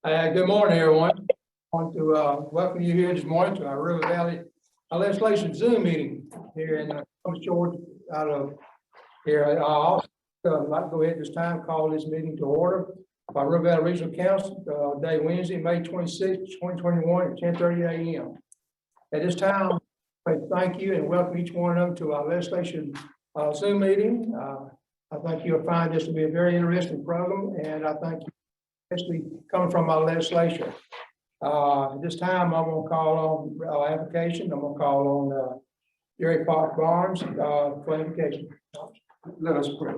Good morning, everyone. I want to welcome you here this morning to our River Valley legislation Zoom meeting here in Columbus, Georgia. Out of here, I also like to go ahead this time call this meeting to order by River Valley Regional Council day Wednesday, May 26, 2021 at 10:30 a.m. At this time, I thank you and welcome each one of them to our legislation Zoom meeting. I think you'll find this to be a very interesting program, and I thank you. Especially coming from our legislature. At this time, I'm going to call on our application. I'm going to call on Jerry Park Barnes for application. Let us pray.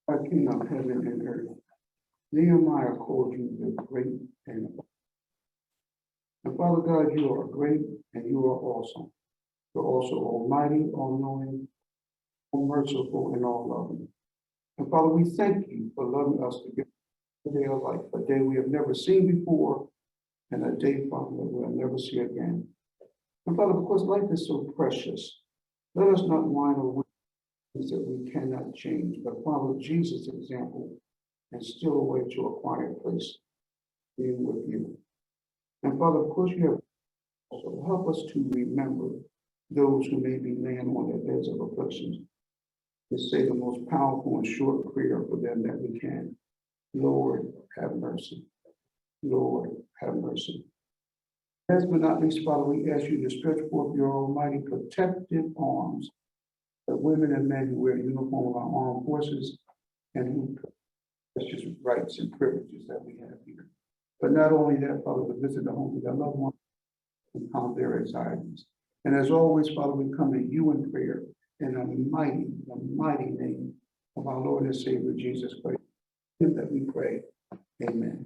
Our King of heaven and earth, Nehemiah called you the great and Father God, you are great and you are awesome. You're also almighty, all-knowing, all merciful, and all-loving. And Father, we thank you for loving us to get a day of life, a day we have never seen before, and a day, Father, that we'll never see again. And Father, because life is so precious, let us not whine over things that we cannot change, but follow Jesus' example and still a way to a quiet place, being with you. And Father, of course, you have also help us to remember those who may be laying on their beds of afflictions, to say the most powerful and short prayer for them that we can. Lord, have mercy. Lord, have mercy. Last but not least, Father, we ask you to stretch forth your almighty protective arms that women and men who wear the uniform of our armed forces and who precious rights and privileges that we have here. But not only that, Father, but visit the homes of their loved ones and calm their anxieties. And as always, Father, we come to you in prayer in the mighty name of our Lord and Savior, Jesus Christ. That we pray. Amen.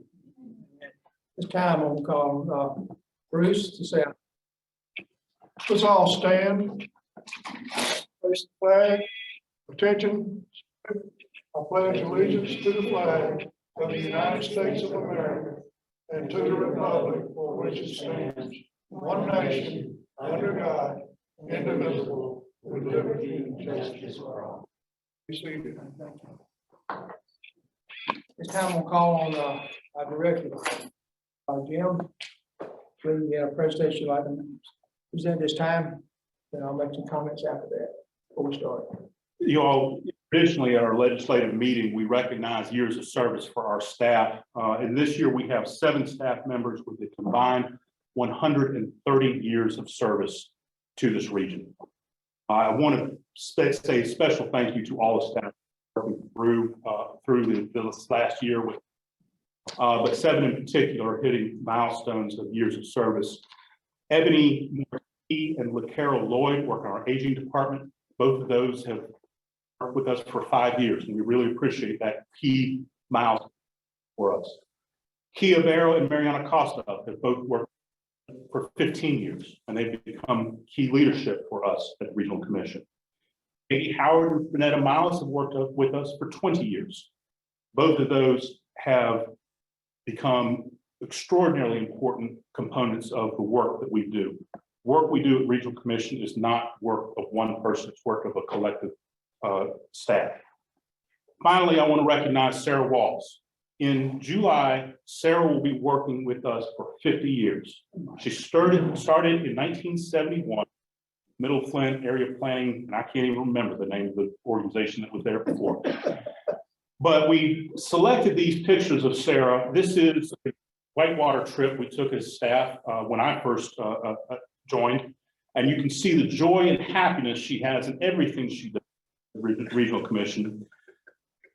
This time I'm going to call Bruce to say. Let's all stand. Place the flag. Attention. I pledge allegiance to the flag of the United States of America and to the republic for which it stands, one nation, under God, indivisible, with liberty and justice for all. Be seated. This time we'll call on our director, Jim. Please, presentation like to present this time, and I'll make some comments after that before we start. You all, traditionally at our legislative meeting, we recognize years of service for our staff. And this year we have 7 staff members with a combined 130 years of service to this region. I want to say a special thank you to all the staff through this last year, with but 7 in particular hitting milestones of years of service. Ebony Marquis and LaCarol Lloyd work in our aging department. Both of those have worked with us for 5 years, and we really appreciate that key milestone for us. Kia Barrow and Mariana Costa have both worked for 15 years, and they've become key leadership for us at the Regional Commission. Katie Howard and Renetta Miles have worked with us for 20 years. Both of those have become extraordinarily important components of the work that we do. Work we do at Regional Commission is not work of one person, it's work of a collective staff. Finally, I want to recognize Sarah Walls. In July, Sarah will be working with us for 50 years. She started in 1971. Middle Flint Area Planning, and I can't even remember the name of the organization that was there before. But we selected these pictures of Sarah. This is a whitewater trip we took as staff when I first joined. And you can see the joy and happiness she has in everything she does at the Regional Commission.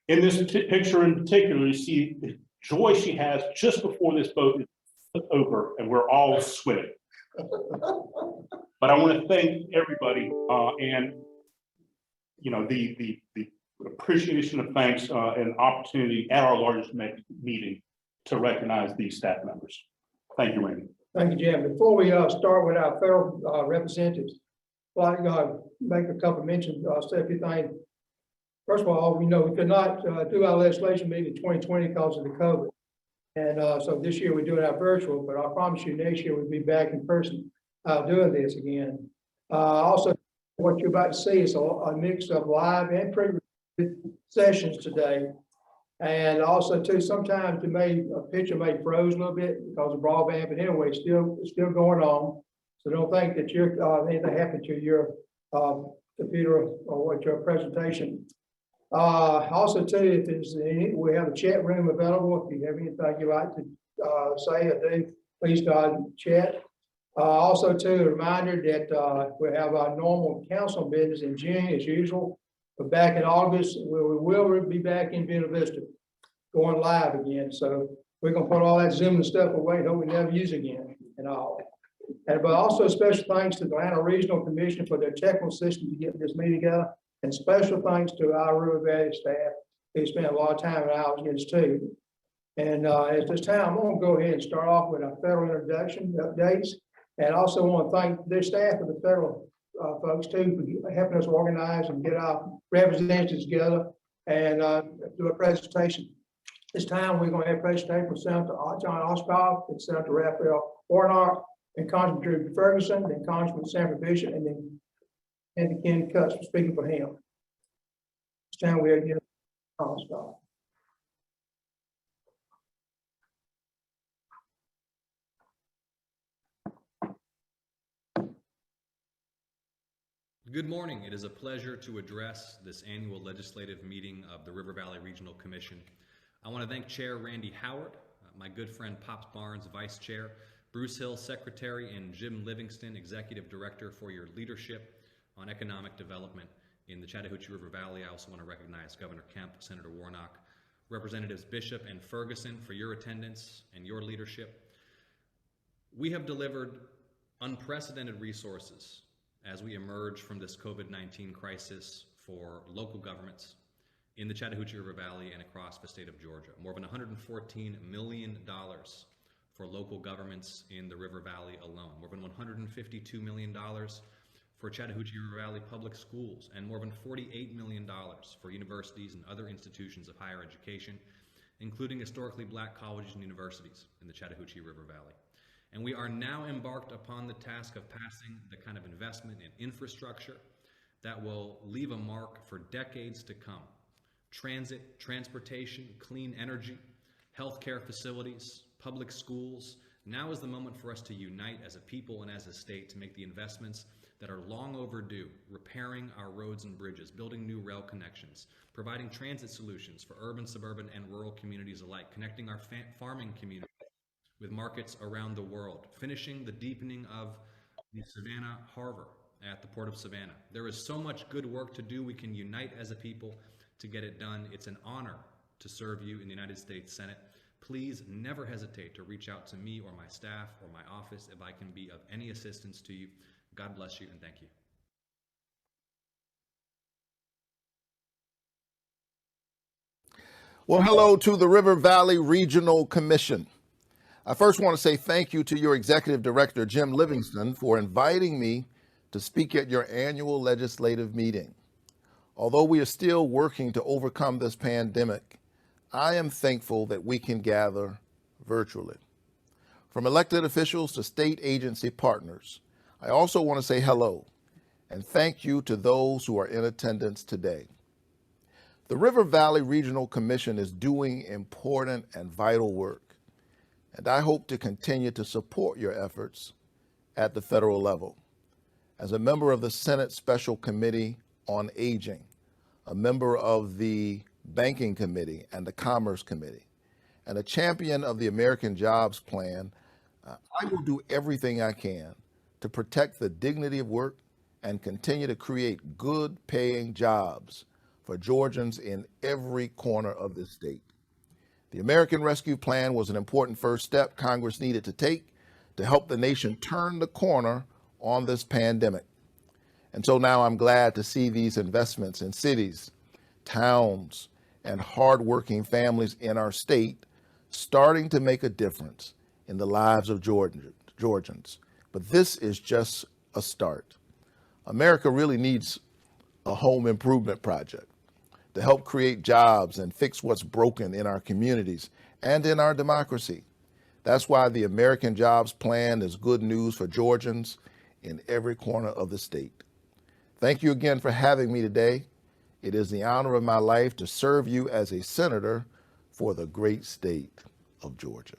In this picture in particular, you see the joy she has just before this boat is over and we're all swimming. But I want to thank everybody and the appreciation of thanks and opportunity at our largest meeting to recognize these staff members. Thank you, Randy. Thank you, Jim. Before we start with our federal representatives, I'd like to make a couple of mentions, say a few things. First of all, we know we could not do our legislation meeting in 2020 because of the COVID. And so this year we're doing our virtual, but I promise you next year we'll be back in person doing this again. Also, what you're about to see is a mix of live and pre-recorded sessions today. And also too, sometimes a picture may froze a little bit because of broadband, but anyway, it's still going on. So don't think that anything happened to your, computer or what your presentation. Also too, if there's we have a chat room available. If you have anything you'd like to, say or do, please, chat. Also too, a reminder that, we have our normal council business in June as usual. But back in August, we will be back in Buena Vista, going live again. So we're gonna put all that Zoom and stuff away, hope we never use again and all. And but also special thanks to the Atlanta Regional Commission for their technical system to get this meeting together. And special thanks to our River Valley staff who spent a lot of time and hours against this too. And at this time, I'm gonna go ahead and start off with our federal introduction updates. And also want to thank their staff of the federal folks too for helping us organize and get our representatives together and do a presentation. This time we're going to have a presentation from Senator John Ossoff and Senator Raphael Warnock and Congressman Drew Ferguson, then Congressman Sanford Bishop, and then Andy Ken Cutts speaking for him. This time we are getting Ossoff. Good morning. It is a pleasure to address this annual legislative meeting of the River Valley Regional Commission. I want to thank Chair Randy Howard, my good friend Pops Barnes, Vice Chair, Bruce Hill, Secretary, and Jim Livingston, Executive Director, for your leadership on economic development in the Chattahoochee River Valley. I also want to recognize Governor Kemp, Senator Warnock, Representatives Bishop and Ferguson for your attendance and your leadership. We have delivered unprecedented resources as we emerge from this COVID-19 crisis for local governments in the Chattahoochee River Valley and across the state of Georgia. More than $114 million for local governments in the River Valley alone. More than $152 million for Chattahoochee River Valley public schools, and more than $48 million for universities and other institutions of higher education, including historically Black colleges and universities in the Chattahoochee River Valley. And we are now embarked upon the task of passing the kind of investment in infrastructure that will leave a mark for decades to come. Transit, transportation, clean energy, healthcare facilities, public schools. Now is the moment for us to unite as a people and as a state to make the investments that are long overdue, repairing our roads and bridges, building new rail connections, providing transit solutions for urban, suburban, and rural communities alike, connecting our farming communities with markets around the world, finishing the deepening of the Savannah Harbor at the Port of Savannah. There is so much good work to do. We can unite as a people to get it done. It's an honor to serve you in the United States Senate. Please never hesitate to reach out to me or my staff or my office if I can be of any assistance to you. God bless you and thank you. Well, hello to the River Valley Regional Commission. I first want to say thank you to your Executive Director, Jim Livingston, for inviting me to speak at your annual legislative meeting. Although we are still working to overcome this pandemic, I am thankful that we can gather virtually. From elected officials to state agency partners, I also want to say hello and thank you to those who are in attendance today. The River Valley Regional Commission is doing important and vital work, and I hope to continue to support your efforts at the federal level. As a member of the Senate Special Committee on Aging, a member of the Banking Committee and the Commerce Committee, and a champion of the American Jobs Plan, I will do everything I can to protect the dignity of work and continue to create good paying jobs for Georgians in every corner of this state. The American Rescue Plan was an important first step Congress needed to take to help the nation turn the corner on this pandemic. And so now I'm glad to see these investments in cities, towns, and hardworking families in our state starting to make a difference in the lives of Georgians. But this is just a start. America really needs a home improvement project to help create jobs and fix what's broken in our communities and in our democracy. That's why the American Jobs Plan is good news for Georgians in every corner of the state. Thank you again for having me today. It is the honor of my life to serve you as a senator for the great state of Georgia.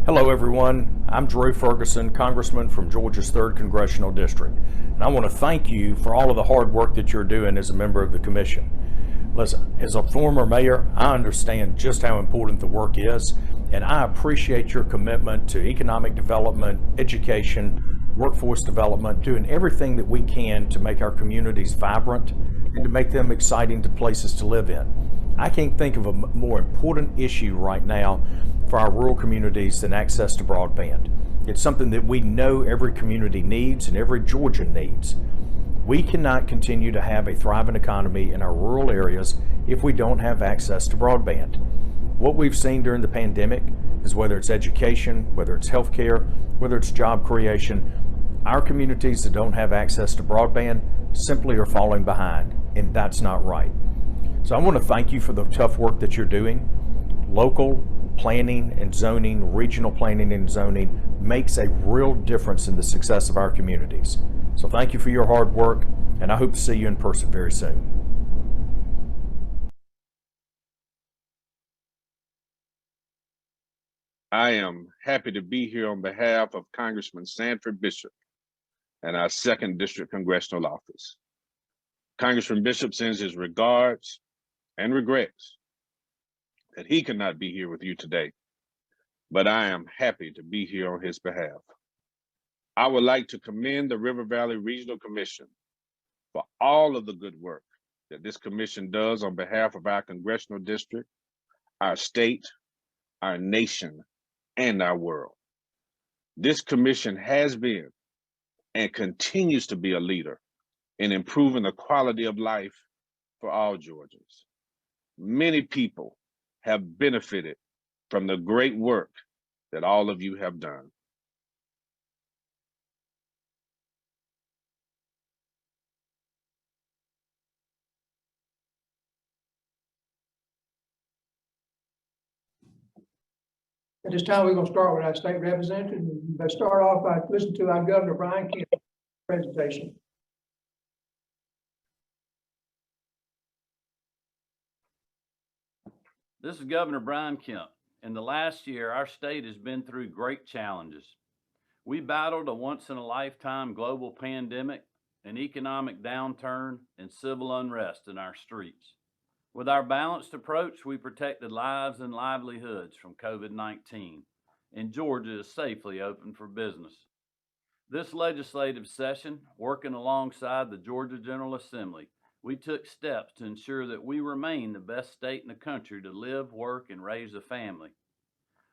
Hello everyone, I'm Drew Ferguson, Congressman from Georgia's 3rd Congressional District, and I want to thank you for all of the hard work that you're doing as a member of the Commission. Listen, as a former mayor, I understand just how important the work is, and I appreciate your commitment to economic development, education, workforce development, doing everything that we can to make our communities vibrant and to make them exciting places to live in. I can't think of a more important issue right now for our rural communities than access to broadband. It's something that we know every community needs and every Georgian needs. We cannot continue to have a thriving economy in our rural areas if we don't have access to broadband. What we've seen during the pandemic is whether it's education, whether it's healthcare, whether it's job creation, our communities that don't have access to broadband simply are falling behind, and that's not right. So I want to thank you for the tough work that you're doing. Local planning and zoning, regional planning and zoning makes a real difference in the success of our communities. So thank you for your hard work, and I hope to see you in person very soon. I am happy to be here on behalf of Congressman Sanford Bishop and our 2nd District Congressional Office. Congressman Bishop sends his regards and regrets that he could not be here with you today, but I am happy to be here on his behalf. I would like to commend the River Valley Regional Commission for all of the good work that this commission does on behalf of our congressional district, our state, our nation, and our world. This commission has been and continues to be a leader in improving the quality of life for all Georgians. Many people have benefited from the great work that all of you have done. At this time, we're going to start with our state representative. Let's start off by listening to our Governor Brian Kem presentation. This is Governor Brian Kem. In the last year, our state has been through great challenges. We battled a once-in-a-lifetime global pandemic, an economic downturn, and civil unrest in our streets. With our balanced approach, we protected lives and livelihoods from COVID-19, and Georgia is safely open for business. This legislative session, working alongside the Georgia General Assembly, we took steps to ensure that we remain the best state in the country to live, work, and raise a family.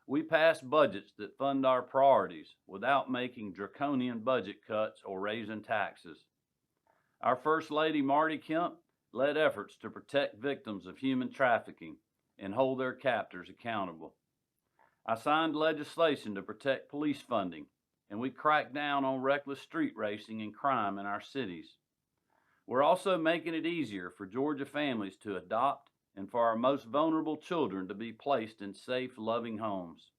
We passed budgets that fund our priorities without making draconian budget cuts or raising taxes. Our First Lady, Marty Kemp, led efforts to protect victims of human trafficking and hold their captors accountable. I signed legislation to protect police funding, and we cracked down on reckless street racing and crime in our cities. We're also making it easier for Georgia families to adopt and for our most vulnerable children to be placed in safe, loving homes.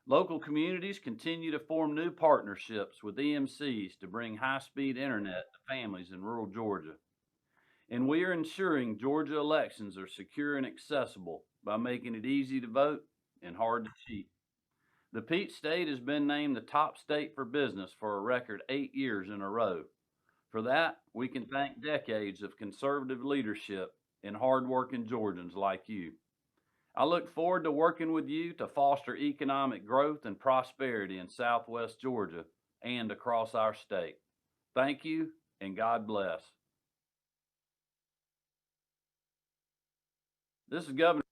Local communities continue to form new partnerships with EMCs to bring high-speed internet to families in rural Georgia. And we are ensuring Georgia elections are secure and accessible by making it easy to vote and hard to cheat. The Peach State has been named the top state for business for a record 8 years in a row. For that, we can thank decades of conservative leadership and hardworking Georgians like you. I look forward to working with you to foster economic growth and prosperity in Southwest Georgia and across our state. Thank you, and God bless. This is Governor.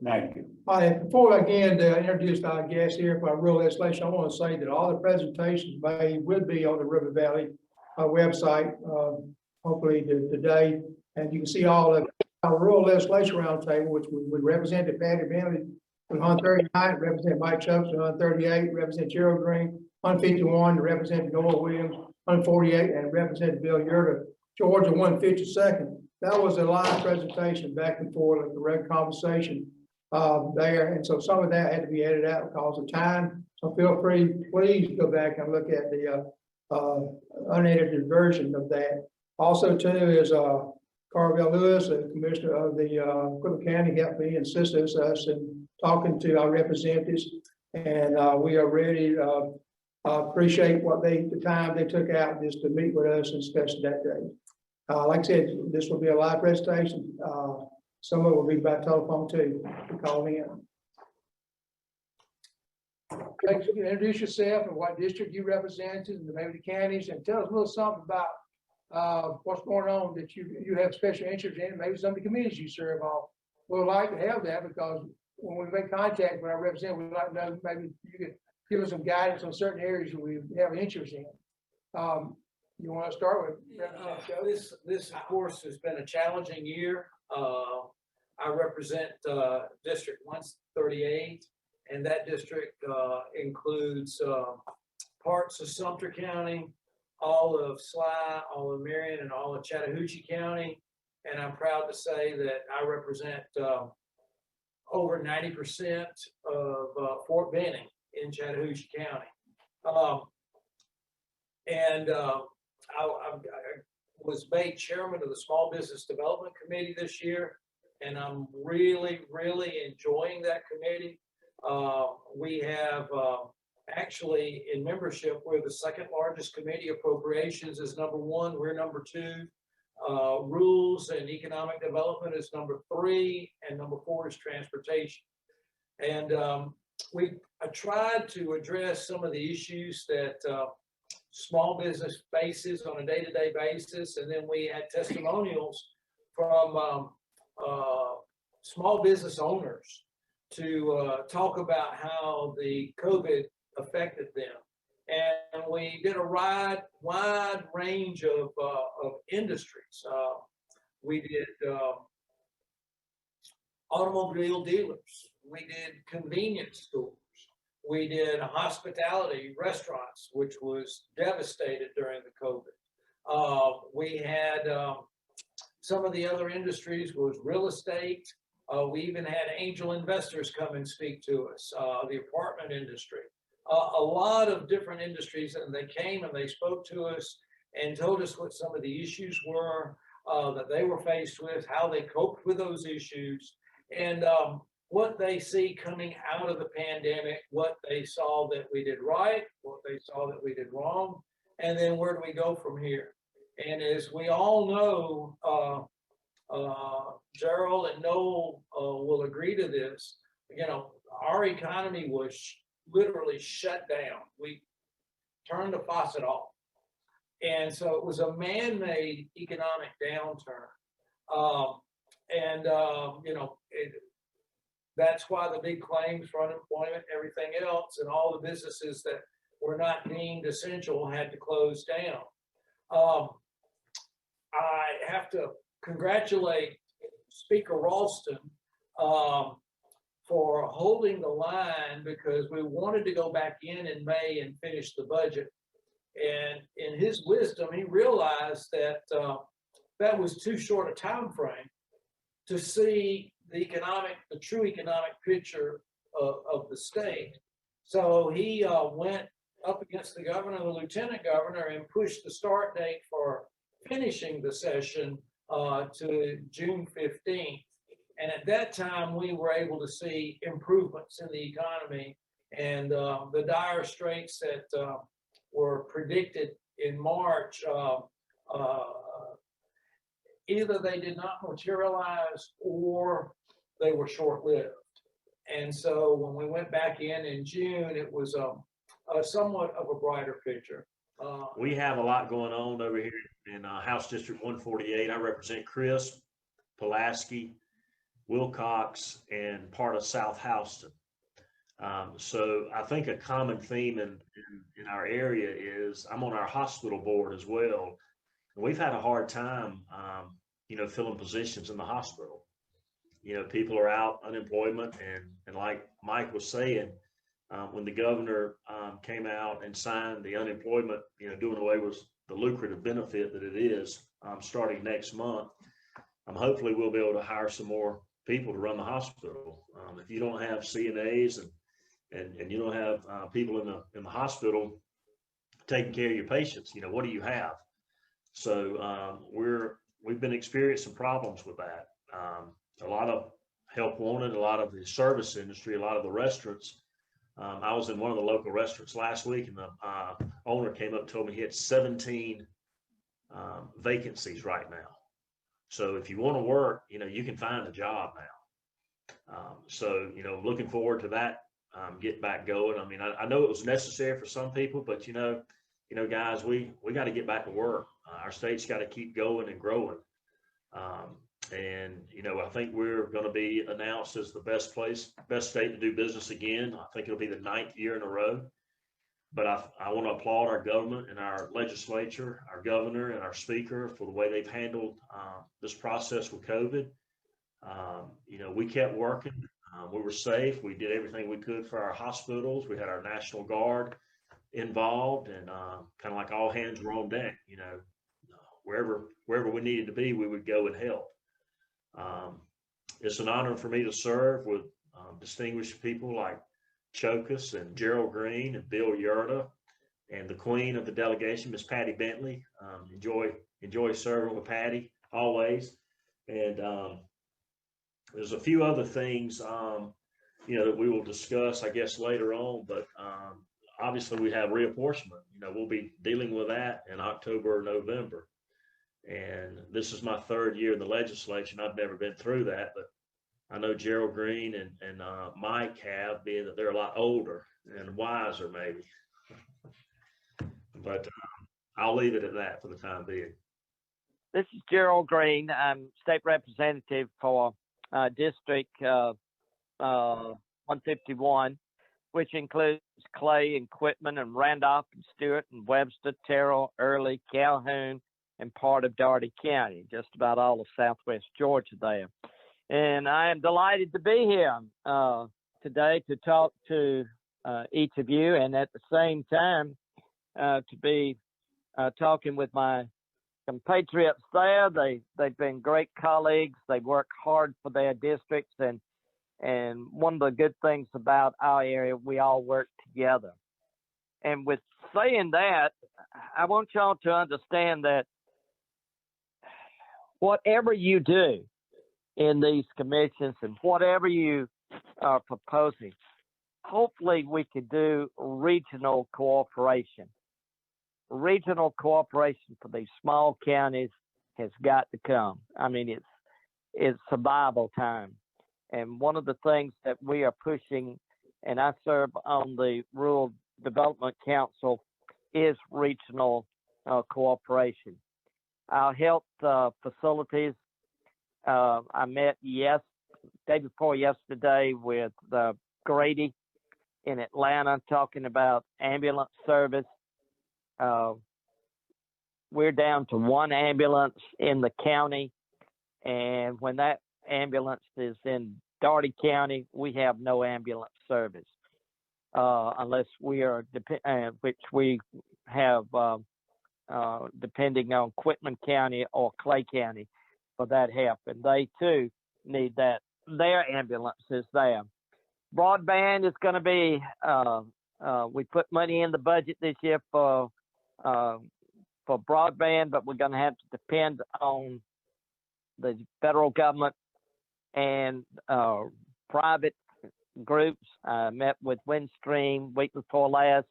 Thank you. All right, before I begin to introduce our guests here for our rural legislation, I want to say that all the presentations made will be on the River Valley website, hopefully today. And you can see all of our rural legislation roundtable, which we represent Patty Bentley from 139, represent Mike Chubbs from 138, represent Gerald Green, 151, represent Noah Williams, 148, and represent Bill Yurda, Georgia 152nd. That was a live presentation back and forth, like a direct conversation there. And so some of that had to be edited out because of time. So feel free, please go back and look at the unedited version of that. Also too is Carville Lewis, the commissioner of the Cook County, helped me and assisted us in talking to our representatives. And we are ready, appreciate the time they took out just to meet with us and discuss that day. Like I said, this will be a live presentation. Some of it will be by telephone too, to call in. Thanks. Introduce yourself and what district you represent and maybe the counties, and tell us a little something about what's going on that you have special interest in, maybe some of the committees you serve on. We'd like to have that because when we make contact with our representative, we'd like to know maybe you could give us some guidance on certain areas that we have an interest in. You want to start with this of course has been a challenging year. I represent District 138, and that district includes parts of Sumter County, all of Sly, all of Marion, and all of Chattahoochee County. And I'm proud to say that I represent over 90% of Fort Benning in Chattahoochee County. I was made chairman of the Small Business Development Committee this year, and I'm really, really enjoying that committee. We have actually in membership, we're the second largest committee. Appropriations is number 1, we're number 2. Rules and Economic Development is number 3, and number 4 is Transportation. And I tried to address some of the issues that small business faces on a day-to-day basis, and then we had testimonials from small business owners to talk about how the COVID affected them. And we did a wide range of industries. We did automobile dealers. We did convenience stores. We did hospitality, restaurants, which was devastated during the COVID. We had some of the other industries was real estate. We even had angel investors come and speak to us, the apartment industry. A lot of different industries, and they came and they spoke to us and told us what some of the issues were that they were faced with, how they coped with those issues, and what they see coming out of the pandemic, what they saw that we did right, what they saw that we did wrong, and then where do we go from here. And as we all know, Gerald and Noel will agree to this, you know, our economy was literally shut down. We turned the faucet off. And so it was a man-made economic downturn. You know, that's why the big claims for unemployment, everything else, and all the businesses that were not deemed essential had to close down. I have to congratulate Speaker Ralston for holding the line, because we wanted to go back in May and finish the budget. And in his wisdom, he realized that that was too short a time frame to see the true economic picture of the state. So he went up against the governor and the lieutenant governor and pushed the start date for finishing the session to June 15th. And at that time, we were able to see improvements in the economy, and the dire straits that were predicted in March, either they did not materialize or they were short-lived. And so when we went back in June, it was somewhat of a brighter picture. We have a lot going on over here in House District 148. I represent Crisp, Pulaski, Wilcox, and part of South Houston. So I think a common theme in our area is I'm on our hospital board as well. We've had a hard time, filling positions in the hospital. People are out unemployment, and like Mike was saying, when the governor came out and signed the unemployment, doing away with the lucrative benefit that it is starting next month, hopefully we'll be able to hire some more people to run the hospital. If you don't have CNAs and you don't have people in the hospital taking care of your patients, what do you have? So we've been experiencing problems with that. A lot of help wanted, a lot of the service industry, a lot of the restaurants. I was in one of the local restaurants last week, and the owner came up and told me he had 17 vacancies right now. So if you want to work, you can find a job now. So, looking forward to that, get back going. I mean, I know it was necessary for some people, but guys, we got to get back to work. Our state's got to keep going and growing. I think we're going to be announced as the best state to do business again. I think it'll be the 9th year in a row. But I want to applaud our government and our legislature, our governor and our speaker for the way they've handled this process with COVID. We kept working. We were safe. We did everything we could for our hospitals. We had our National Guard involved, and kind of like all hands were on deck. Wherever we needed to be, we would go and help. It's an honor for me to serve with distinguished people like Chokus and Gerald Green and Bill Yurda, and the queen of the delegation, Miss Patty Bentley. Enjoy serving with Patty always. And there's a few other things that we will discuss, I guess, later on. But obviously, we have reapportionment. We'll be dealing with that in October or November. And this is my 3rd year in the legislature. I've never been through that, but I know Gerald Green and Mike have, being that they're a lot older and wiser, maybe. But I'll leave it at that for the time being. This is Gerald Green. I'm state representative for District 151, which includes Clay and Quitman and Randolph and Stewart and Webster, Terrell, Early, Calhoun, and part of Dougherty County, just about all of Southwest Georgia there. And I am delighted to be here today to talk to each of you, and at the same time to be talking with my compatriots there. They've been great colleagues. They work hard for their districts, and one of the good things about our area, we all work together. And with saying that, I want y'all to understand that whatever you do in these commissions and whatever you are proposing, hopefully we could do regional cooperation. Regional cooperation for these small counties has got to come. I mean, it's survival time. And one of the things that we are pushing, and I serve on the Rural Development Council, is regional cooperation. Our health facilities, I met day before yesterday with Grady in Atlanta talking about ambulance service. We're down to 1 ambulance in the county, and when that ambulance is in Dougherty County, we have no ambulance service unless we are which we have depending on Quitman County or Clay County for that help, and they too need that. Their ambulance is there. Broadband is going to be. We put money in the budget this year for broadband, but we're going to have to depend on the federal government and private groups. I met with Windstream week before last,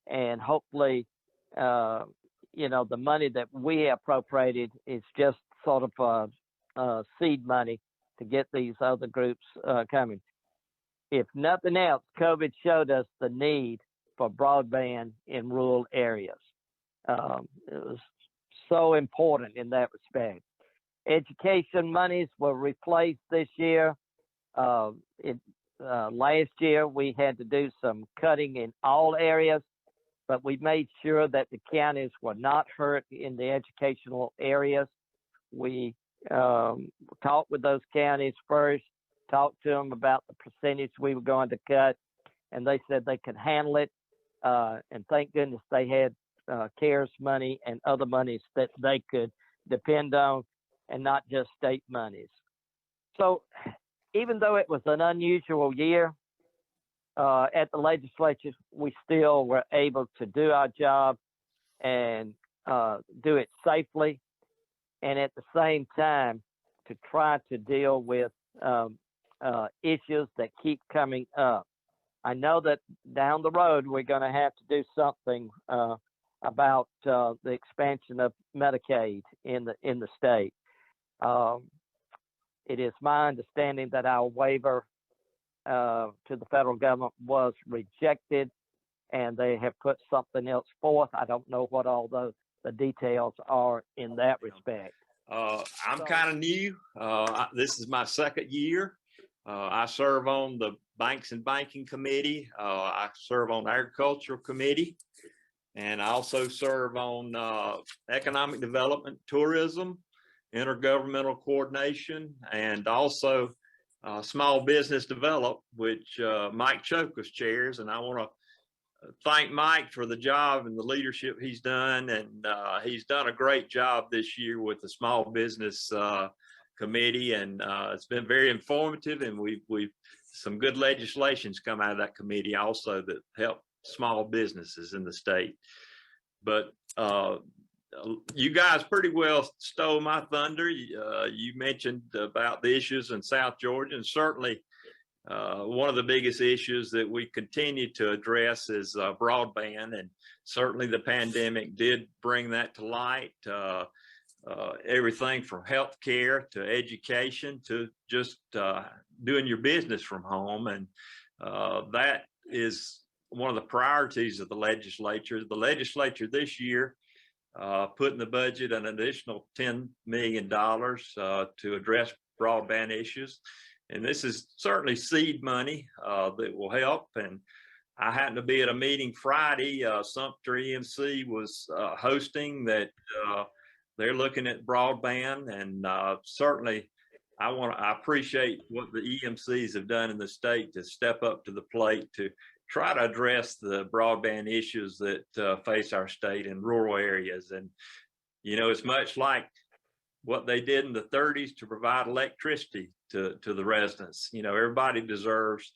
and hopefully, the money that we appropriated is just sort of seed money to get these other groups coming. If nothing else, COVID showed us the need for broadband in rural areas. It was so important in that respect. Education monies were replaced this year. Last year, we had to do some cutting in all areas, but we made sure that the counties were not hurt in the educational areas. We talked with those counties first, talked to them about the percentage we were going to cut, and they said they could handle it. And thank goodness they had CARES money and other monies that they could depend on, and not just state monies. So even though it was an unusual year, at the legislature, we still were able to do our job and do it safely, and at the same time to try to deal with issues that keep coming up. I know that down the road we're going to have to do something about the expansion of Medicaid in the state. It is my understanding that our waiver to the federal government was rejected, and they have put something else forth. I don't know what all the details are in that respect. I'm kind of new. This is my second year. I serve on the Banks and Banking Committee. I serve on the Agricultural Committee, and I also serve on Economic Development, Tourism, Intergovernmental Coordination, and also Small Business Development, which Mike Chokus chairs. And I want to thank Mike for the job and the leadership he's done. And he's done a great job this year with the Small Business Committee. And it's been very informative, and we've some good legislations come out of that committee also that help small businesses in the state. But you guys pretty well stole my thunder. You mentioned about the issues in South Georgia, and certainly one of the biggest issues that we continue to address is broadband, and certainly the pandemic did bring that to light. Everything from healthcare to education to just doing your business from home, and that is one of the priorities of the legislature. The legislature this year put in the budget an additional $10 million to address broadband issues. And this is certainly seed money that will help. And I happened to be at a meeting Friday, Sumter EMC was hosting that. They're looking at broadband, and certainly I appreciate what the EMCs have done in the state to step up to the plate to try to address the broadband issues that face our state in rural areas. And, you know, it's much like what they did in the 30s to provide electricity to the residents. You know, everybody deserves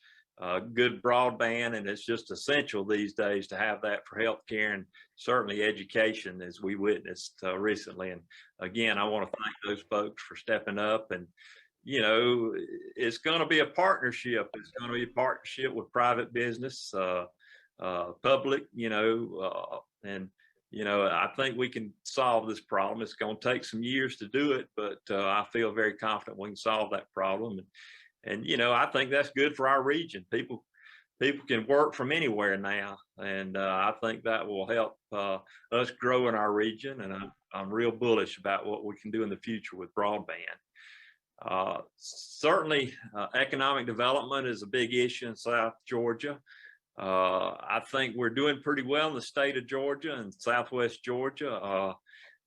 good broadband, and it's just essential these days to have that for healthcare and certainly education, as we witnessed recently. And again, I want to thank those folks for stepping up. And you know, it's going to be a partnership. It's going to be a partnership with private business, public, you know, and, you know, I think we can solve this problem. It's going to take some years to do it, but I feel very confident we can solve that problem. And, you know, I think that's good for our region. People can work from anywhere now. And I think that will help us grow in our region. And I'm real bullish about what we can do in the future with broadband. Certainly economic development is a big issue in South Georgia. I think we're doing pretty well in the state of Georgia and Southwest Georgia.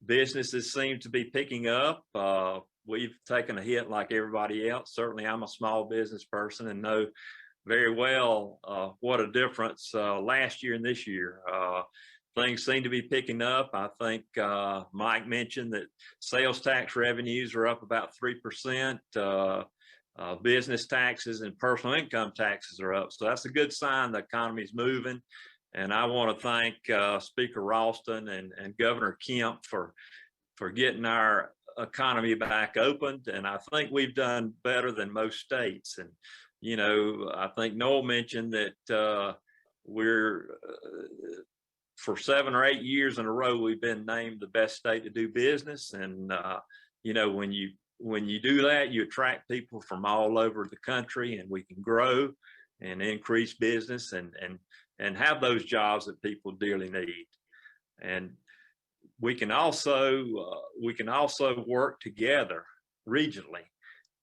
Businesses seem to be picking up. We've taken a hit like everybody else. Certainly I'm a small business person and know very well what a difference last year and this year. Things seem to be picking up. I think Mike mentioned that sales tax revenues are up about 3%. Business taxes and personal income taxes are up. So that's a good sign the economy is moving. And I want to thank Speaker Ralston and Governor Kemp for getting our economy back opened. And I think we've done better than most states. And, you know, I think Noel mentioned that we're for 7 or 8 years in a row, we've been named the best state to do business. And, you know, when you do that, you attract people from all over the country, and we can grow and increase business and have those jobs that people dearly need. And we can also work together regionally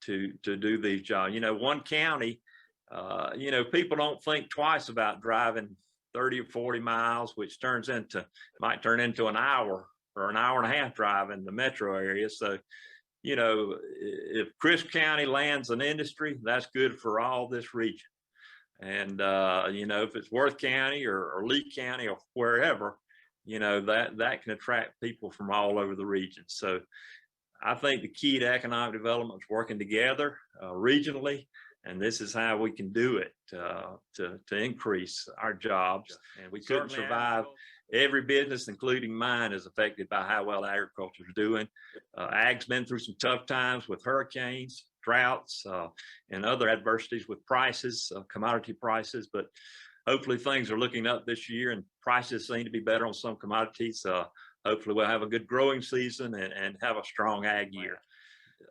to do these jobs. You know, one county, you know, people don't think twice about driving 30 or 40 miles, which might turn into an hour or an hour and a half drive in the metro area. So, you know, if Crisp County lands an industry, that's good for all this region. And, you know, if it's Worth County or Lee County or wherever, you know, that can attract people from all over the region. So I think the key to economic development is working together regionally And this is how we can do it to increase our jobs. And we couldn't survive. Every business, including mine, is affected by how well agriculture is doing. Ag's been through some tough times with hurricanes, droughts, and other adversities with prices, commodity prices. But hopefully things are looking up this year and prices seem to be better on some commodities. Hopefully we'll have a good growing season and have a strong ag year.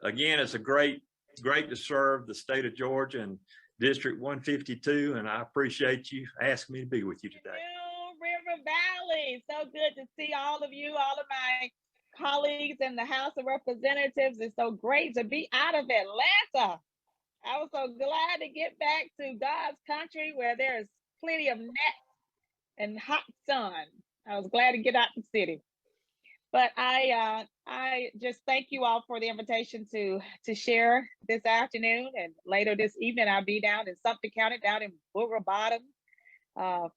Again, it's a great to serve the state of Georgia and District 152, and I appreciate you asking me to be with you today. River Valley, so good to see all of you, all of my colleagues in the House of Representatives. It's so great to be out of Atlanta. I was so glad to get back to God's country where there's plenty of nets and hot sun. I was glad to get out the city. But I just thank you all for the invitation to share this afternoon, and later this evening I'll be down in Sumter County, down in Booger Bottom,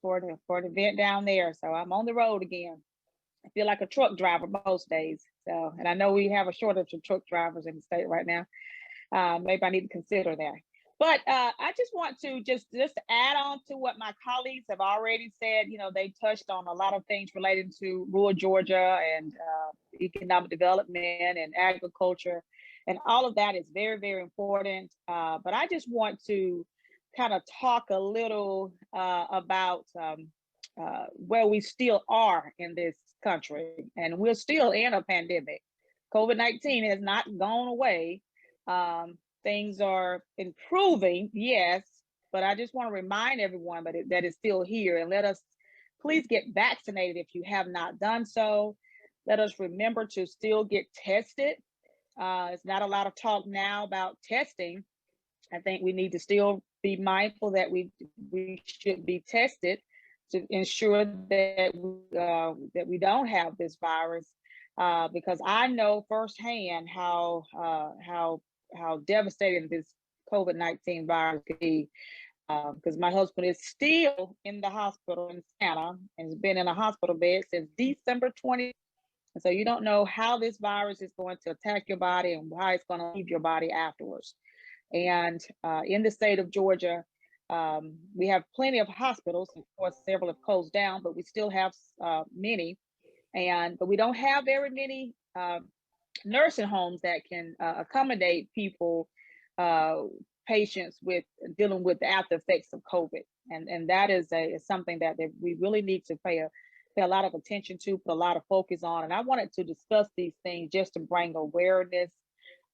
for the event down there. So I'm on the road again. I feel like a truck driver most days. So, and I know we have a shortage of truck drivers in the state right now. Maybe I need to consider that. But I just want to just add on to what my colleagues have already said. You know, they touched on a lot of things related to rural Georgia and economic development and agriculture, and all of that is very, very important. But I just want to kind of talk a little about where we still are in this country, and we're still in a pandemic. COVID-19 has not gone away. Things are improving, yes, but I just want to remind everyone that it's still here, and let us please get vaccinated if you have not done so. Let us remember to still get tested. It's not a lot of talk now about testing. I think we need to still be mindful that we should be tested to ensure that we don't have this virus, because I know firsthand how devastating this COVID-19 virus could be, because my husband is still in the hospital in Santa and has been in a hospital bed since December 20th. And so you don't know how this virus is going to attack your body and how it's going to leave your body afterwards. And in the state of Georgia, we have plenty of hospitals. Of course, several have closed down, but we still have many. But we don't have very many nursing homes that can accommodate people, patients with dealing with the after effects of COVID. And that is something that we really need to pay a lot of attention to, put a lot of focus on. And I wanted to discuss these things just to bring awareness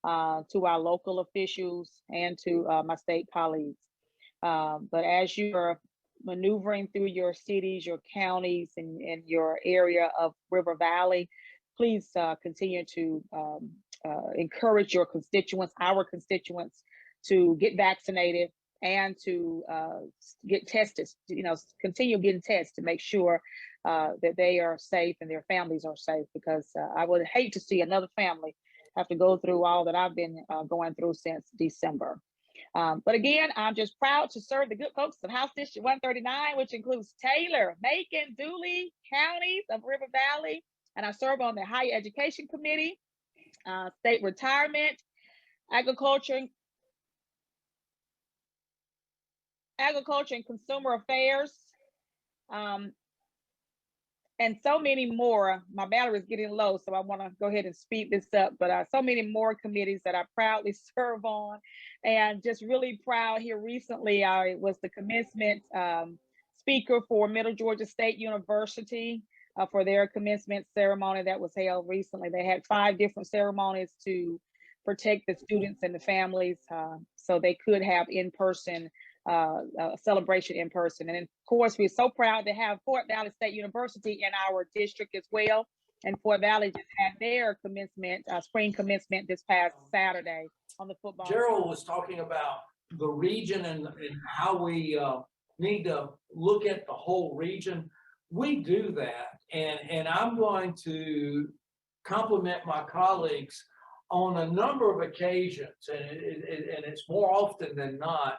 to our local officials and to my state colleagues. But as you are maneuvering through your cities, your counties, and your area of River Valley, please continue to encourage your constituents, our constituents, to get vaccinated and to get tested. You know, continue getting tests to make sure that they are safe and their families are safe, because I would hate to see another family have to go through all that I've been going through since December. But again, I'm just proud to serve the good folks of House District 139, which includes Taylor, Macon, Dooley counties of River Valley. And I serve on the Higher Education Committee, State Retirement, Agriculture and Consumer Affairs, and so many more. My battery is getting low, so I want to go ahead and speed this up. But so many more committees that I proudly serve on, and just really proud. Here recently, I was the commencement speaker for Middle Georgia State University for their commencement ceremony that was held recently. They had 5 different ceremonies to protect the students and the families, so they could have in-person celebration in person. And of course, we're so proud to have Fort Valley State University in our district as well. And Fort Valley just had their commencement, spring commencement this past Saturday on the football. Gerald was talking about the region and how we need to look at the whole region. We do that, and I'm going to compliment my colleagues on a number of occasions, and it's more often than not.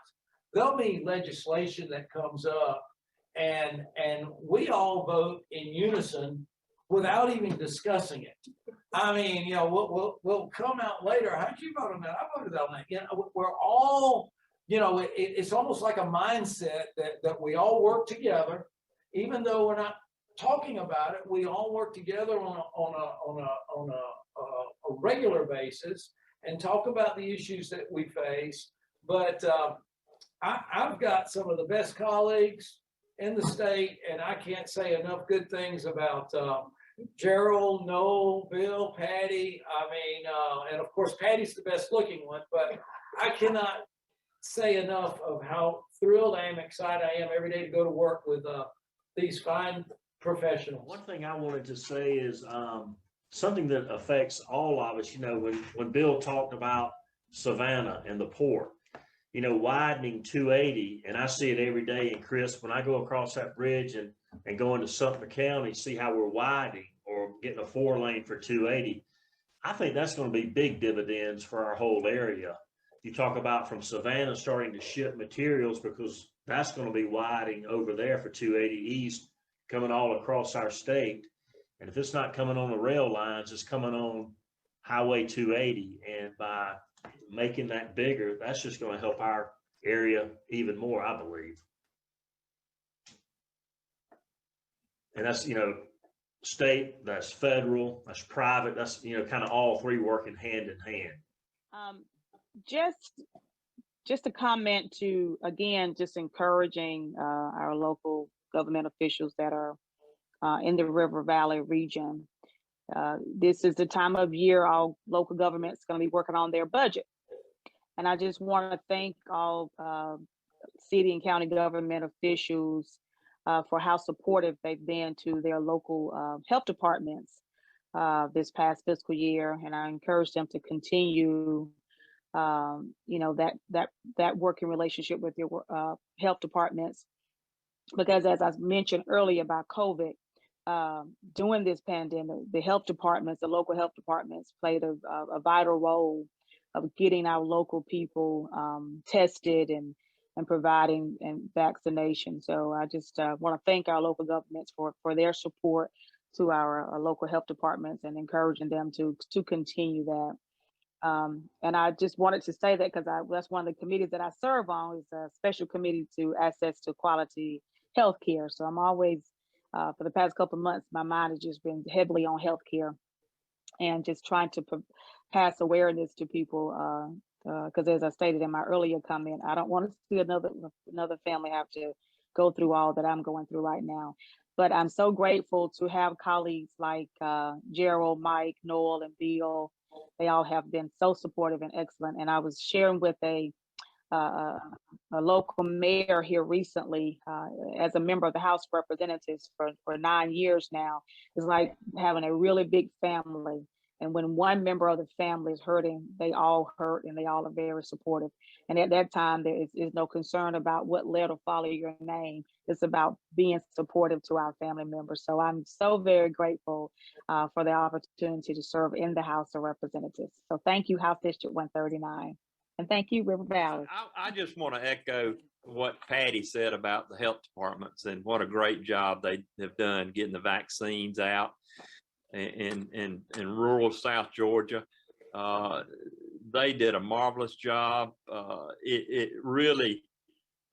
There'll be legislation that comes up, and we all vote in unison without even discussing it. I mean, you know, we'll come out later. How'd you vote on that? I voted on that. You know, we're all you know, it's almost like a mindset that we all work together, even though we're not talking about it. We all work together on a regular basis and talk about the issues that we face. But I've got some of the best colleagues in the state, and I can't say enough good things about Gerald, Noel, Bill, Patty. I mean, and of course, Patty's the best looking one, but I cannot say enough of how thrilled I am, excited I am every day to go to work with these fine professionals. One thing I wanted to say is something that affects all of us. You know, when Bill talked about Savannah and the port, you know, widening 280, and I see it every day. And Chris, when I go across that bridge and go into Sumter County, see how we're widening or getting a 4-lane for 280, I think that's going to be big dividends for our whole area. You talk about from Savannah starting to ship materials, because that's going to be widening over there for 280 East, coming all across our state. And if it's not coming on the rail lines, it's coming on Highway 280. And by making that bigger, that's just going to help our area even more, I believe. And that's, you know, state, that's federal, that's private, that's, you know, kind of all three working hand in hand. Just a comment to, again, just encouraging our local government officials that are in the River Valley region. This is the time of year all local governments going to be working on their budget. And I just want to thank all city and county government officials for how supportive they've been to their local health departments this past fiscal year. And I encourage them to continue, you know, that working relationship with your health departments, because as I mentioned earlier about COVID, during this pandemic, the health departments, the local health departments played a vital role of getting our local people tested and providing vaccination. So I just want to thank our local governments for their support to our local health departments and encouraging them to continue that. And I just wanted to say that because that's one of the committees that I serve on, is a special committee to access to quality healthcare. So I'm always, for the past couple of months, my mind has just been heavily on healthcare and just trying to pass awareness to people. Because as I stated in my earlier comment, I don't want to see another family have to go through all that I'm going through right now. But I'm so grateful to have colleagues like Gerald, Mike, Noel, and Bill. They all have been so supportive and excellent. And I was sharing with a local mayor here recently, as a member of the House of Representatives for 9 years now. It's like having a really big family. And when one member of the family is hurting, they all hurt, and they all are very supportive. And at that time, there is no concern about what letter follow your name. It's about being supportive to our family members. So I'm so very grateful for the opportunity to serve in the House of Representatives. So thank you, House District 139. And thank you, River Valley. I just want to echo what Patty said about the health departments and what a great job they have done getting the vaccines out in rural South Georgia. They did a marvelous job. It really,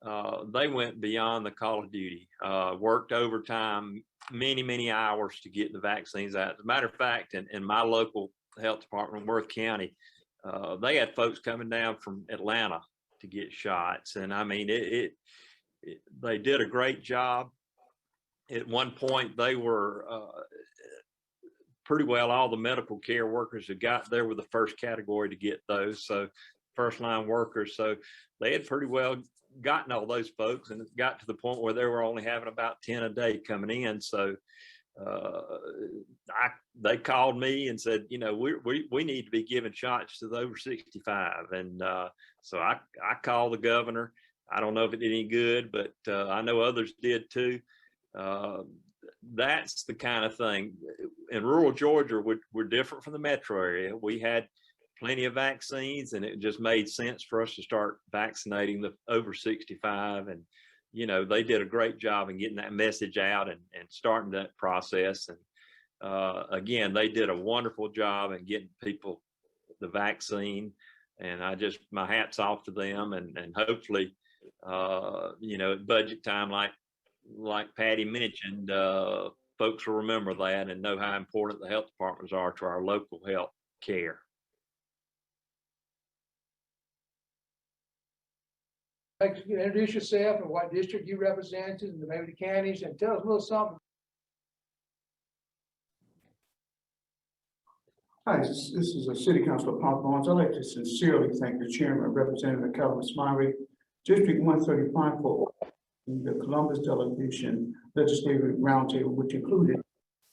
they went beyond the call of duty, worked overtime, many hours to get the vaccines out. As a matter of fact, in my local health department, Worth County, they had folks coming down from Atlanta to get shots. And I mean, they did a great job. At one point, they were pretty well all the medical care workers who got there were the first category to get those. So first line workers. So they had pretty well gotten all those folks, and it got to the point where they were only having about 10 a day coming in. So they called me and said, you know, we need to be giving shots to the over 65. And so I called the governor. I don't know if it did any good, but I know others did too. That's the kind of thing. In rural Georgia, we're different from the metro area. We had plenty of vaccines, and it just made sense for us to start vaccinating the over 65. And, you know, they did a great job in getting that message out and starting that process. And again, they did a wonderful job in getting people the vaccine. And my hat's off to them, and hopefully, you know, at budget time, like Patty mentioned, folks will remember that and know how important the health departments are to our local health care. Like, you introduce yourself and what district you represent and maybe the counties, and tell us a little something. Hi, this is a City Councilor Pop Barnes. I'd like to sincerely thank the Chairman, Representative Calvin Smiley, District 135 for the Columbus Delegation Legislative Roundtable, which included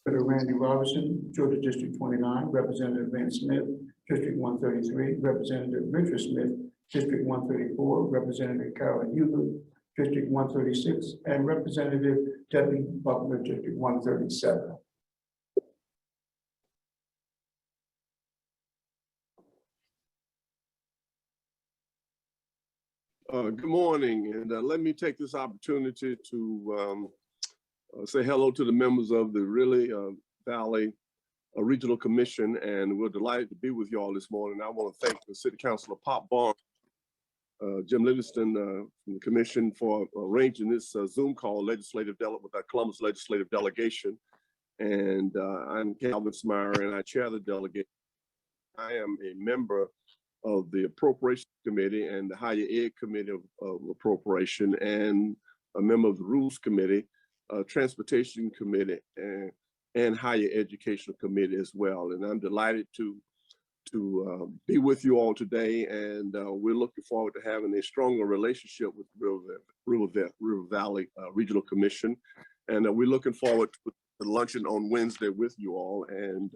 Senator Randy Robinson, Georgia District 29, Representative Van Smith, District 133, Representative Richard Smith, District 134, Representative Carolyn Hughley, District 136, and Representative Debbie Buckner, District 137. Good morning, and let me take this opportunity to say hello to the members of the Valley Regional Commission, and we're delighted to be with you all this morning. I want to thank the City Councilor Pop Barnes, Jim Livingston from the Commission for arranging this Zoom call with our Columbus Legislative Delegation. And I'm Calvin Smiley, and I chair the delegation. I am a member of the Appropriations Committee and the Higher Ed Committee of Appropriation, and a member of the Rules Committee, Transportation Committee, and Higher Education Committee as well. And I'm delighted to be with you all today, and we're looking forward to having a stronger relationship with River Valley Regional Commission. And we're looking forward to the luncheon on Wednesday with you all. And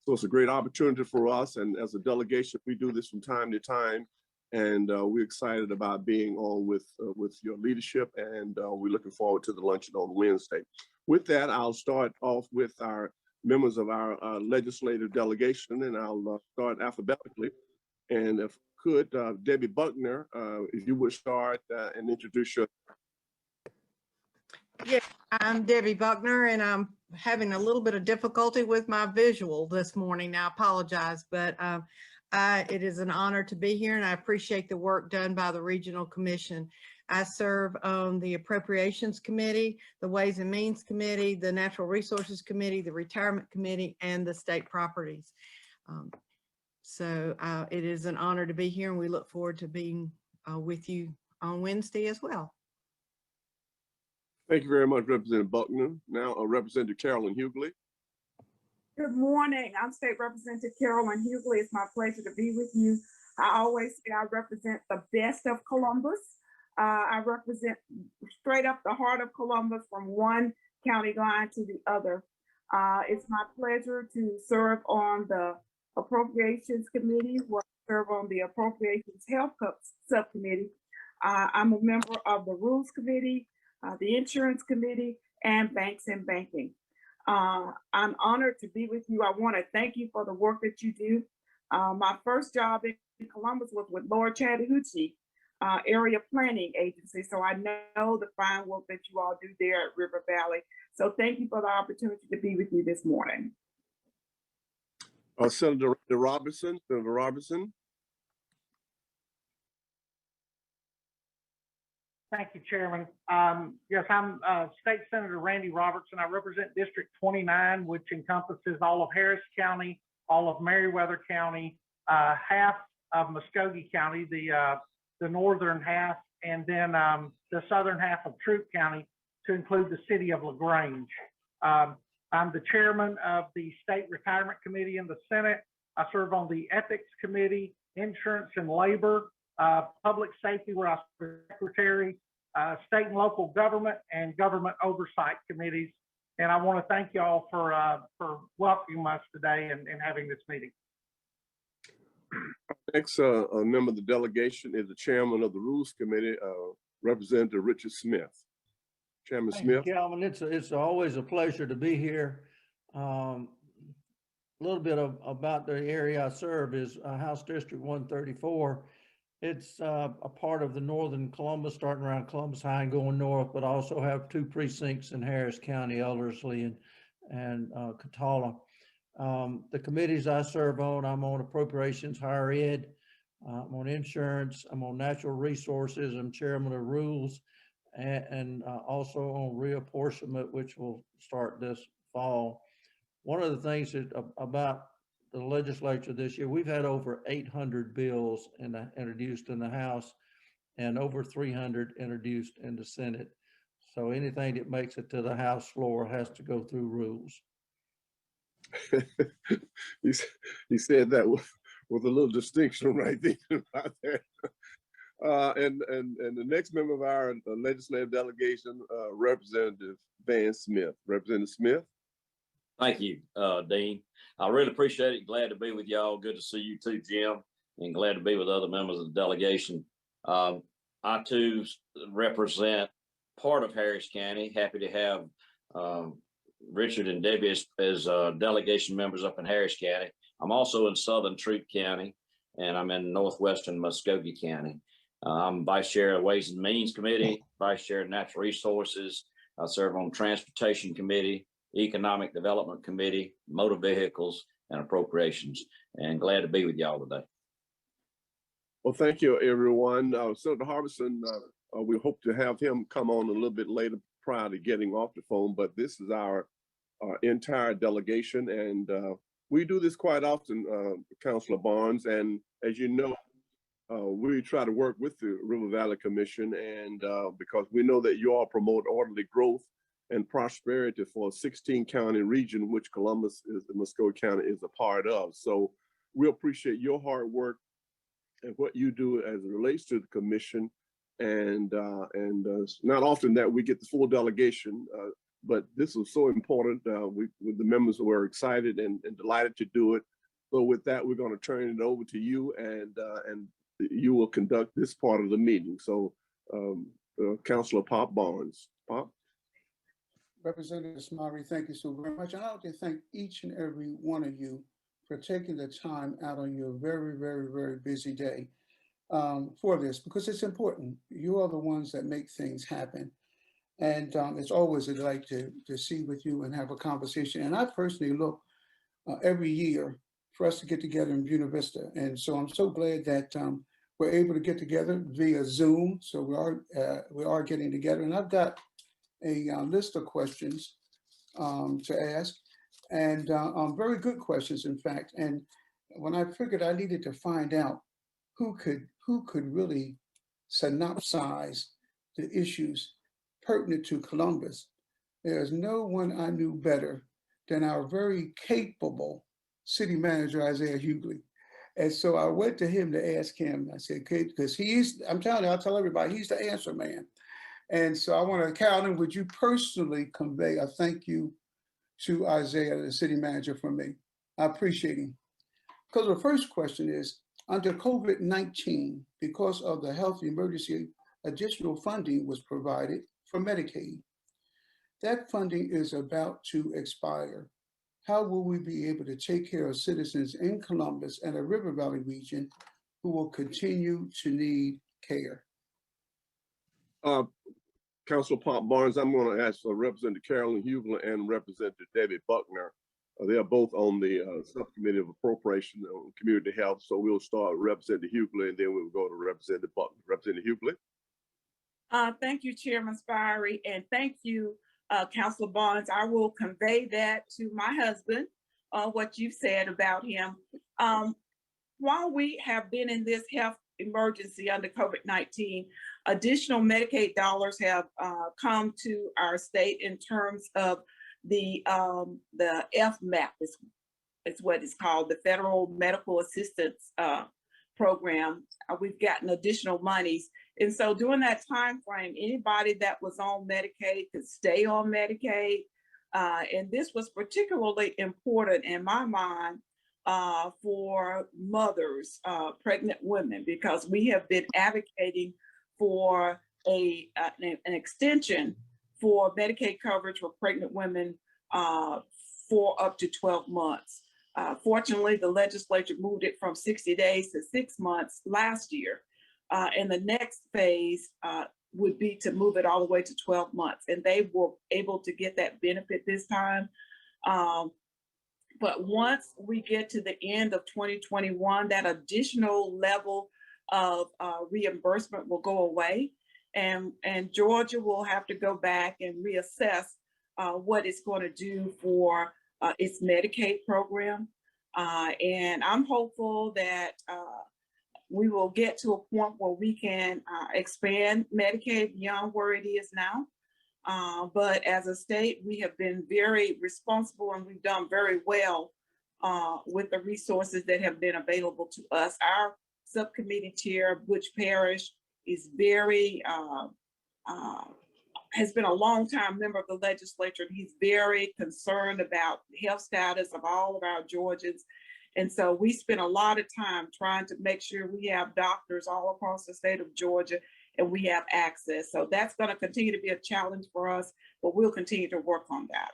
so it's a great opportunity for us. And as a delegation, we do this from time to time. And we're excited about being on with your leadership. And we're looking forward to the luncheon on Wednesday. With that, I'll start off with our members of our legislative delegation, and I'll start alphabetically. And if could, Debbie Buckner, if you would start and introduce your. Yeah, I'm Debbie Buckner, and I'm having a little bit of difficulty with my visual this morning. I apologize, but it is an honor to be here, and I appreciate the work done by the Regional Commission. I serve on the Appropriations Committee, the Ways and Means Committee, the Natural Resources Committee, the Retirement Committee, and the State Properties. So it is an honor to be here, and we look forward to being with you on Wednesday as well. Thank you very much, Representative Buckner. Now, Representative Carolyn Hughley. Good morning. I'm State Representative Carolyn Hughley. It's my pleasure to be with you. I always say I represent the best of Columbus. I represent straight up the heart of Columbus, from one county line to the other. It's my pleasure to serve on the Appropriations Committee, where I serve on the Appropriations Health Subcommittee. I'm a member of the Rules Committee, the Insurance Committee, and Banks and Banking. I'm honored to be with you. I want to thank you for the work that you do. My first job in Columbus was with Lord Chattahoochee Area Planning Agency, so I know the fine work that you all do there at River Valley. So thank you for the opportunity to be with you this morning. Senator Robinson. Senator Robinson. Thank you, Chairman. Yes, I'm State Senator Randy Robertson. I represent District 29, which encompasses all of Harris County, all of Meriwether County, half of Muskogee County, the northern half, and then the southern half of Troup County, to include the city of LaGrange. I'm the chairman of the State Retirement Committee in the Senate. I serve on the Ethics Committee, Insurance and Labor, Public Safety, where I serve as secretary, State and Local Government, and Government Oversight Committees. And I want to thank you all for welcoming us today and having this meeting. Next, a member of the delegation is the chairman of the Rules Committee, Representative Richard Smith. Chairman Smith. Calvin, it's always a pleasure to be here. A little bit about the area I serve is House District 134. It's a part of the northern Columbus, starting around Columbus High and going north, but I also have 2 precincts in Harris County, Ellerslie and Catawba. The committees I serve on, I'm on Appropriations, Higher Ed, I'm on insurance, I'm on natural resources, I'm chairman of rules, and also on reapportionment, which will start this fall. One of the things about the legislature this year, we've had over 800 bills introduced in the House and over 300 introduced in the Senate. So anything that makes it to the House floor has to go through rules. You said that with a little distinction right there. And the next member of our legislative delegation, Representative Van Smith. Representative Smith. Thank you, Dean. I really appreciate it. Glad to be with y'all. Good to see you too, Jim, and glad to be with other members of the delegation. I too represent part of Harris County. Happy to have Richard and Debbie as delegation members up in Harris County. I'm also in Southern Troup County, and I'm in Northwestern Muskogee County. I'm Vice Chair of Ways and Means Committee, Vice Chair of Natural Resources. I serve on Transportation Committee, Economic Development Committee, Motor Vehicles, and Appropriations. And glad to be with y'all today. Well, thank you, everyone. Senator Harbison, we hope to have him come on a little bit later prior to getting off the phone, but this is our entire delegation, and we do this quite often, Councilor Barnes, and as you know, we try to work with the River Valley Commission, and because we know that you all promote orderly growth and prosperity for a 16-county region, which Columbus is, the Muskogee County is a part of. So we appreciate your hard work and what you do as it relates to the commission. And it's not often that we get the full delegation, but this was so important. The members were excited and delighted to do it. So with that, we're going to turn it over to you, and you will conduct this part of the meeting. So Councilor Pop Barnes. Pop. Representative Smari, thank you so very much. And I want to thank each and every one of you for taking the time out on your very, very, very busy day for this, because it's important. You are the ones that make things happen. And it's always a delight to see with you and have a conversation. And I personally look every year for us to get together in Buena Vista. And so I'm so glad that we're able to get together via Zoom. So we are getting together. And I've got a list of questions to ask, and very good questions, in fact. And when I figured I needed to find out who could really synopsize the issues pertinent to Columbus, there's no one I knew better than our very capable city manager, Isaiah Hughley. And so I went to him to ask him. I said, because I'm telling you, I'll tell everybody, he's the answer man. And so I want to, Carolyn, would you personally convey a thank you to Isaiah, the city manager, from me? I appreciate him. Because the first question is, under COVID-19, because of the health emergency, additional funding was provided for Medicaid. That funding is about to expire. How will we be able to take care of citizens in Columbus and the River Valley region who will continue to need care? Councilor Pop Barnes, I'm going to ask Representative Carolyn Hughley and Representative David Buckner. They are both on the Subcommittee of Appropriation on Community Health. So we'll start with Representative Hughley, and then we'll go to Representative Buckner. Representative Hughley. Thank you, Chairman Spirey, and thank you, Councilor Barnes. I will convey that to my husband, what you said about him. While we have been in this health emergency under COVID-19, additional Medicaid dollars have come to our state in terms of the FMAP is what it's called, the Federal Medical Assistance Program. We've gotten additional monies. And so during that time frame, anybody that was on Medicaid could stay on Medicaid. And this was particularly important in my mind for mothers, pregnant women, because we have been advocating for an extension for Medicaid coverage for pregnant women for up to 12 months. Fortunately, the legislature moved it from 60 days to 6 months last year. And the next phase would be to move it all the way to 12 months. And they were able to get that benefit this time. But once we get to the end of 2021, that additional level of reimbursement will go away. And Georgia will have to go back and reassess what it's going to do for its Medicaid program. And I'm hopeful that we will get to a point where we can expand Medicaid beyond where it is now. But as a state, we have been very responsible and we've done very well with the resources that have been available to us. Our subcommittee chair, Butch Parrish, is very, has been a longtime member of the legislature. He's very concerned about the health status of all of our Georgians. And so we spend a lot of time trying to make sure we have doctors all across the state of Georgia and we have access. So that's going to continue to be a challenge for us, but we'll continue to work on that.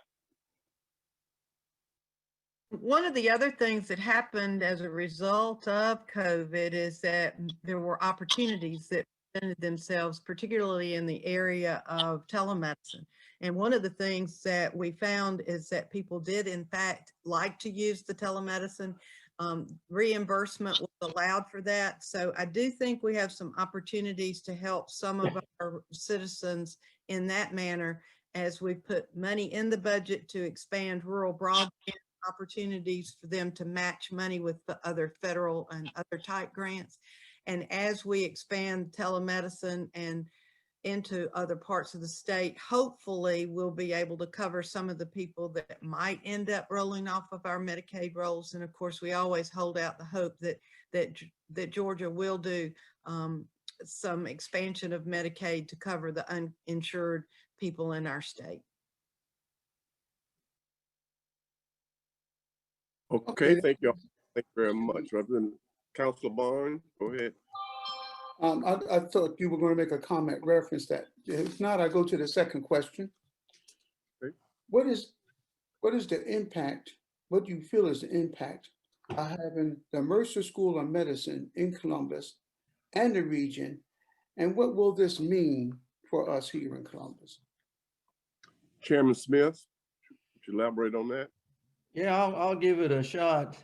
One of the other things that happened as a result of COVID is that there were opportunities that presented themselves, particularly in the area of telemedicine. And one of the things that we found is that people did, in fact, like to use the telemedicine. Reimbursement was allowed for that. So I do think we have some opportunities to help some of our citizens in that manner as we put money in the budget to expand rural broadband, opportunities for them to match money with the other federal and other type grants. And as we expand telemedicine and into other parts of the state, hopefully we'll be able to cover some of the people that might end up rolling off of our Medicaid rolls. And of course, we always hold out the hope that Georgia will do some expansion of Medicaid to cover the uninsured people in our state. Okay, thank you. Thank you very much. Representative Councilor Barnes, go ahead. I thought you were going to make a comment reference that. If not, I go to the second question. Okay. What is the impact? What do you feel is the impact of having the Mercer School of Medicine in Columbus and the region? And what will this mean for us here in Columbus? Chairman Smith, would you elaborate on that? Yeah, I'll give it a shot.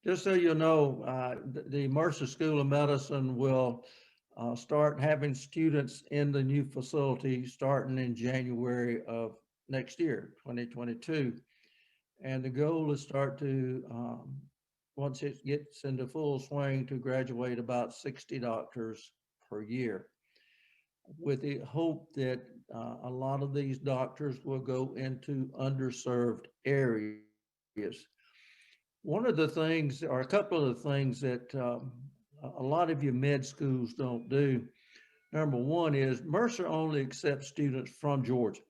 Just so you know, the Mercer School of Medicine will start having students in the new facility starting in January of next year, 2022. And the goal is start to, once it gets into full swing, to graduate about 60 doctors per year, with the hope that a lot of these doctors will go into underserved areas. One of the things, or a couple of the things that a lot of your med schools don't do, number one is Mercer only accepts students from Georgia.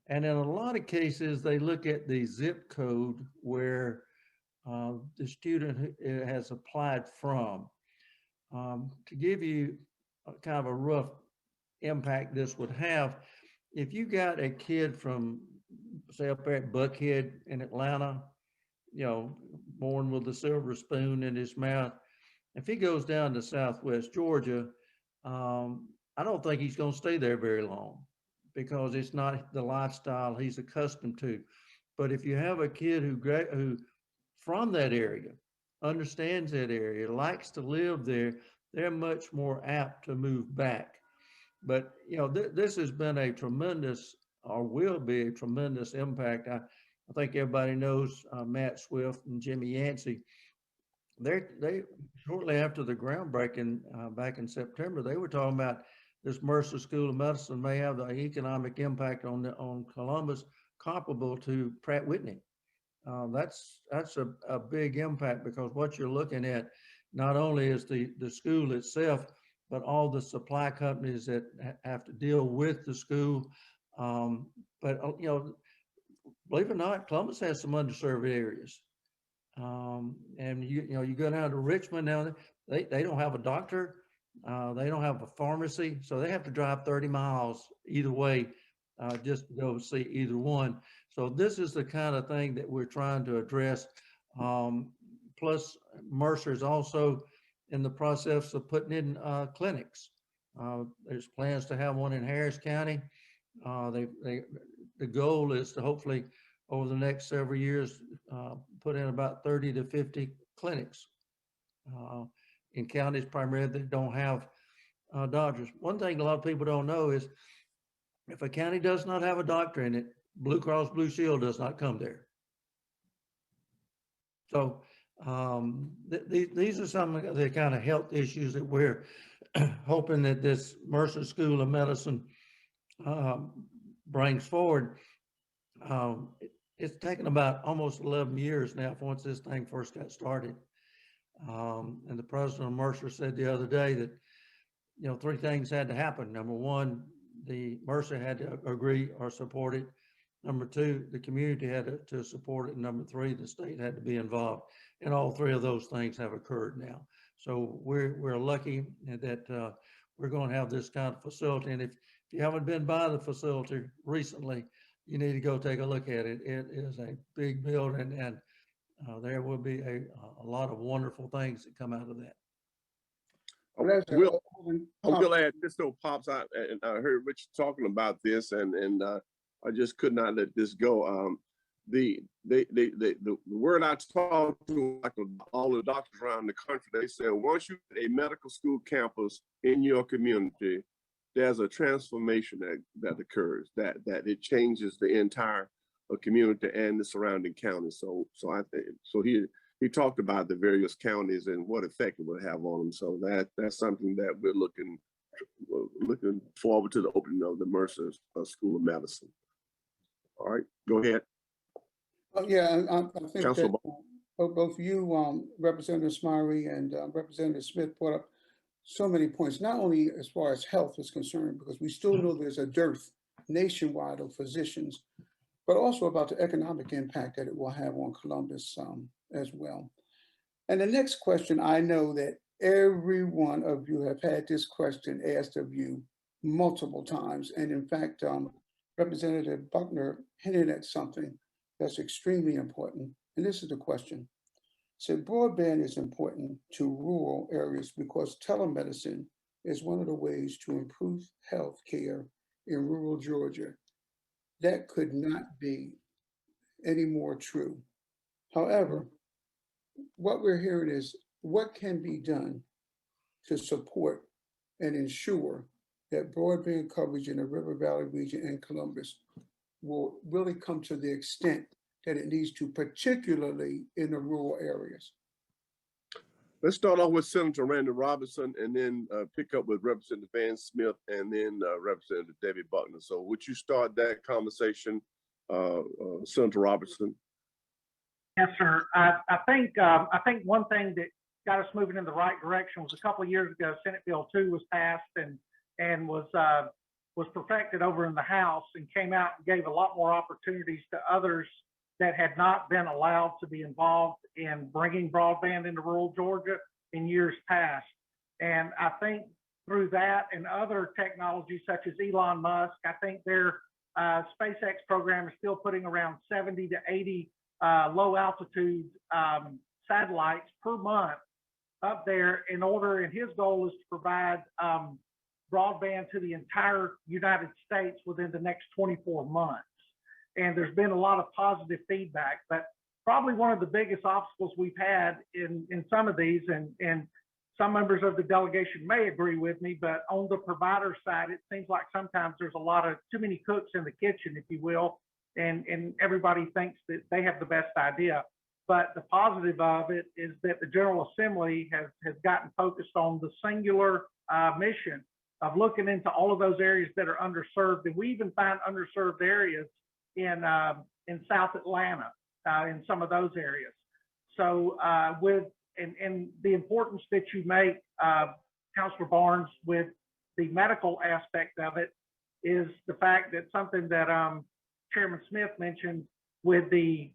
And in a lot of cases, they look at the zip code where the student has applied from. To give you kind of a rough impact this would have, if you got a kid from, say, up there at Buckhead in Atlanta, you know, born with a silver spoon in his mouth, if he goes down to Southwest Georgia, I don't think he's going to stay there very long because it's not the lifestyle he's accustomed to. But if you have a kid who from that area, understands that area, likes to live there, they're much more apt to move back. But, you know, this has been a tremendous, or will be a tremendous impact. I think everybody knows Matt Swift and Jimmy Yancey. They shortly after the groundbreaking back in September, they were talking about this Mercer School of Medicine may have the economic impact on Columbus comparable to Pratt Whitney. That's a big impact, because what you're looking at not only is the school itself, but all the supply companies that have to deal with the school. But you know, believe it or not, Columbus has some underserved areas. And you know, you go down to Richmond now, they don't have a doctor, they don't have a pharmacy, so they have to drive 30 miles either way just to go see either one. So this is the kind of thing that we're trying to address. Plus, Mercer is also in the process of putting in clinics. There's plans to have one in Harris County. The goal is to hopefully over the next several years put in about 30 to 50 clinics in counties primarily that don't have doctors. One thing a lot of people don't know is if a county does not have a doctor in it, Blue Cross Blue Shield does not come there. So these are some of the kind of health issues that we're hoping that this Mercer School of Medicine brings forward. It's taken about almost 11 years now once this thing first got started. And the president of Mercer said the other day that, you know, 3 things had to happen. Number 1, the Mercer had to agree or support it. Number 2, the community had to support it. And number 3, the state had to be involved. And all 3 of those things have occurred now. So we're lucky that we're going to have this kind of facility. And if you haven't been by the facility recently, you need to go take a look at it. It is a big building, and there will be a lot of wonderful things that come out of that. I will add this though, Pops. I heard Rich talking about this, and I just could not let this go. The word I talked to like all the doctors around the country, they said once you get a medical school campus in your community, there's a transformation that occurs, that it changes the entire community and the surrounding counties. So I think he talked about the various counties and what effect it would have on them. So that's something that we're looking forward to, the opening of the Mercer School of Medicine. All right, go ahead. Yeah, I think Councilor that both you, Representative Smiley, and Representative Smith brought up so many points, not only as far as health is concerned, because we still know there's a dearth nationwide of physicians, but also about the economic impact that it will have on Columbus as well. And the next question, I know that every one of you have had this question asked of you multiple times. And in fact, Representative Buckner hinted at something that's extremely important. And this is the question. So broadband is important to rural areas because telemedicine is one of the ways to improve health care in rural Georgia. That could not be any more true. However, what we're hearing is what can be done to support and ensure that broadband coverage in the River Valley region and Columbus will really come to the extent that it needs to, particularly in the rural areas. Let's start off with Senator Randy Robertson, and then pick up with Representative Van Smith, and then Representative Debbie Buckner. So would you start that conversation, Senator Robertson? Yes, sir. I think one thing that got us moving in the right direction was a couple of years ago, Senate Bill 2 was passed and was perfected over in the House and came out and gave a lot more opportunities to others that had not been allowed to be involved in bringing broadband into rural Georgia in years past. And I think through that and other technologies such as Elon Musk, I think their SpaceX program is still putting around 70 to 80 low altitude satellites per month up there and his goal is to provide broadband to the entire United States within the next 24 months. And there's been a lot of positive feedback, but probably one of the biggest obstacles we've had in some of these, and some members of the delegation may agree with me, but on the provider side, it seems like sometimes there's a lot of too many cooks in the kitchen, if you will, and everybody thinks that they have the best idea. But the positive of it is that the General Assembly has gotten focused on the singular mission of looking into all of those areas that are underserved. And we even find underserved areas in South Atlanta, in some of those areas. So and the importance that you make, Councilor Barnes, with the medical aspect of it is the fact that something that Chairman Smith mentioned with the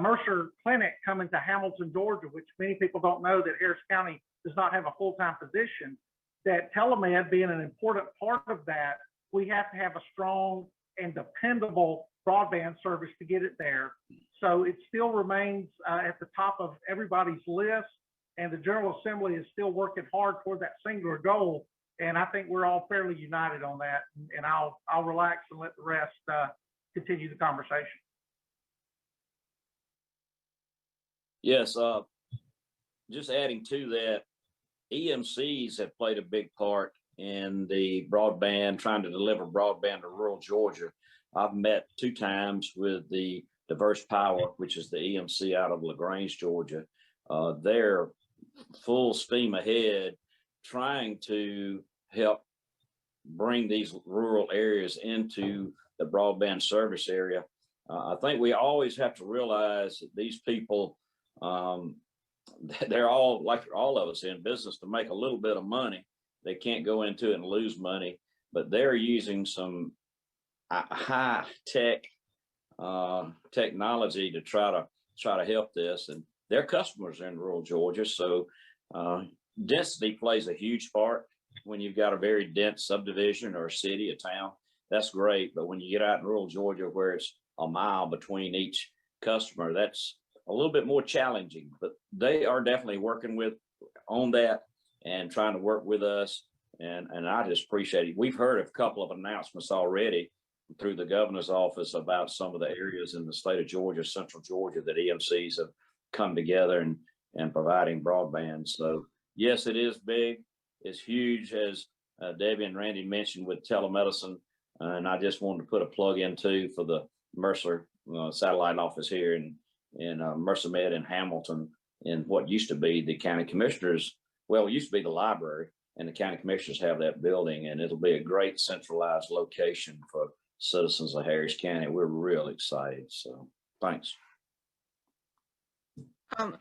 Mercer Clinic coming to Hamilton, Georgia, which many people don't know that Harris County does not have a full-time physician, that telemed being an important part of that, we have to have a strong and dependable broadband service to get it there. So it still remains at the top of everybody's list, and the General Assembly is still working hard toward that singular goal. And I think we're all fairly united on that. And I'll relax and let the rest continue the conversation. Yes, just adding to that, EMCs have played a big part in the broadband, trying to deliver broadband to rural Georgia. I've met 2 times with the Diverse Power, which is the EMC out of LaGrange, Georgia. They're full steam ahead trying to help bring these rural areas into the broadband service area. I think we always have to realize that these people, they're all, like all of us, in business to make a little bit of money. They can't go into it and lose money, but they're using some high tech technology to try to help this, and their customers are in rural Georgia. So density plays a huge part. When you've got a very dense subdivision or a city, a town, that's great. But when you get out in rural Georgia where it's a mile between each customer, that's a little bit more challenging. But they are definitely working on that and trying to work with us. And I just appreciate it. We've heard a couple of announcements already through the governor's office about some of the areas in the state of Georgia, central Georgia, that EMCs have come together and providing broadband. So yes, it is big. It's huge, as Debbie and Randy mentioned, with telemedicine. And I just wanted to put a plug in too for the Mercer satellite office here in Mercer Med in Hamilton, in what used to be the county commissioners. Well, it used to be the library, and the county commissioners have that building, and it'll be a great centralized location for citizens of Harris County. We're really excited. So thanks.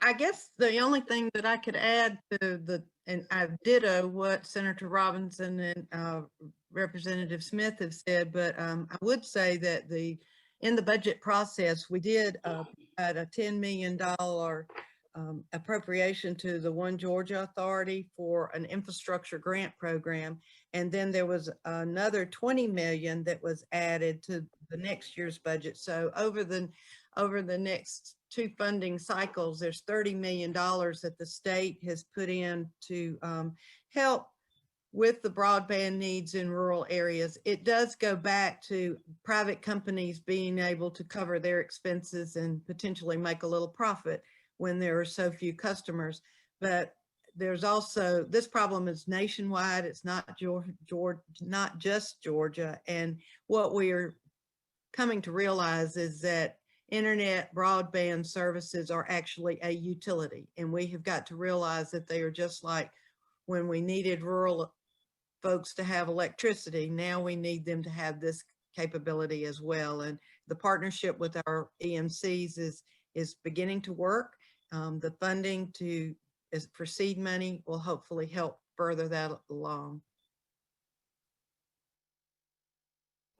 I guess the only thing that I could add to and I ditto what Senator Robinson and Representative Smith have said, but I would say that in the budget process, we did add a $10 million appropriation to the One Georgia Authority for an infrastructure grant program. And then there was another 20 million that was added to the next year's budget. So over the next 2 funding cycles, there's $30 million that the state has put in to help with the broadband needs in rural areas. It does go back to private companies being able to cover their expenses and potentially make a little profit when there are so few customers. But there's also, this problem is nationwide. It's not not just Georgia. And what we are coming to realize is that internet broadband services are actually a utility. And we have got to realize that they are just like when we needed rural folks to have electricity. Now we need them to have this capability as well. And the partnership with our EMCs is beginning to work. The funding for seed money will hopefully help further that along.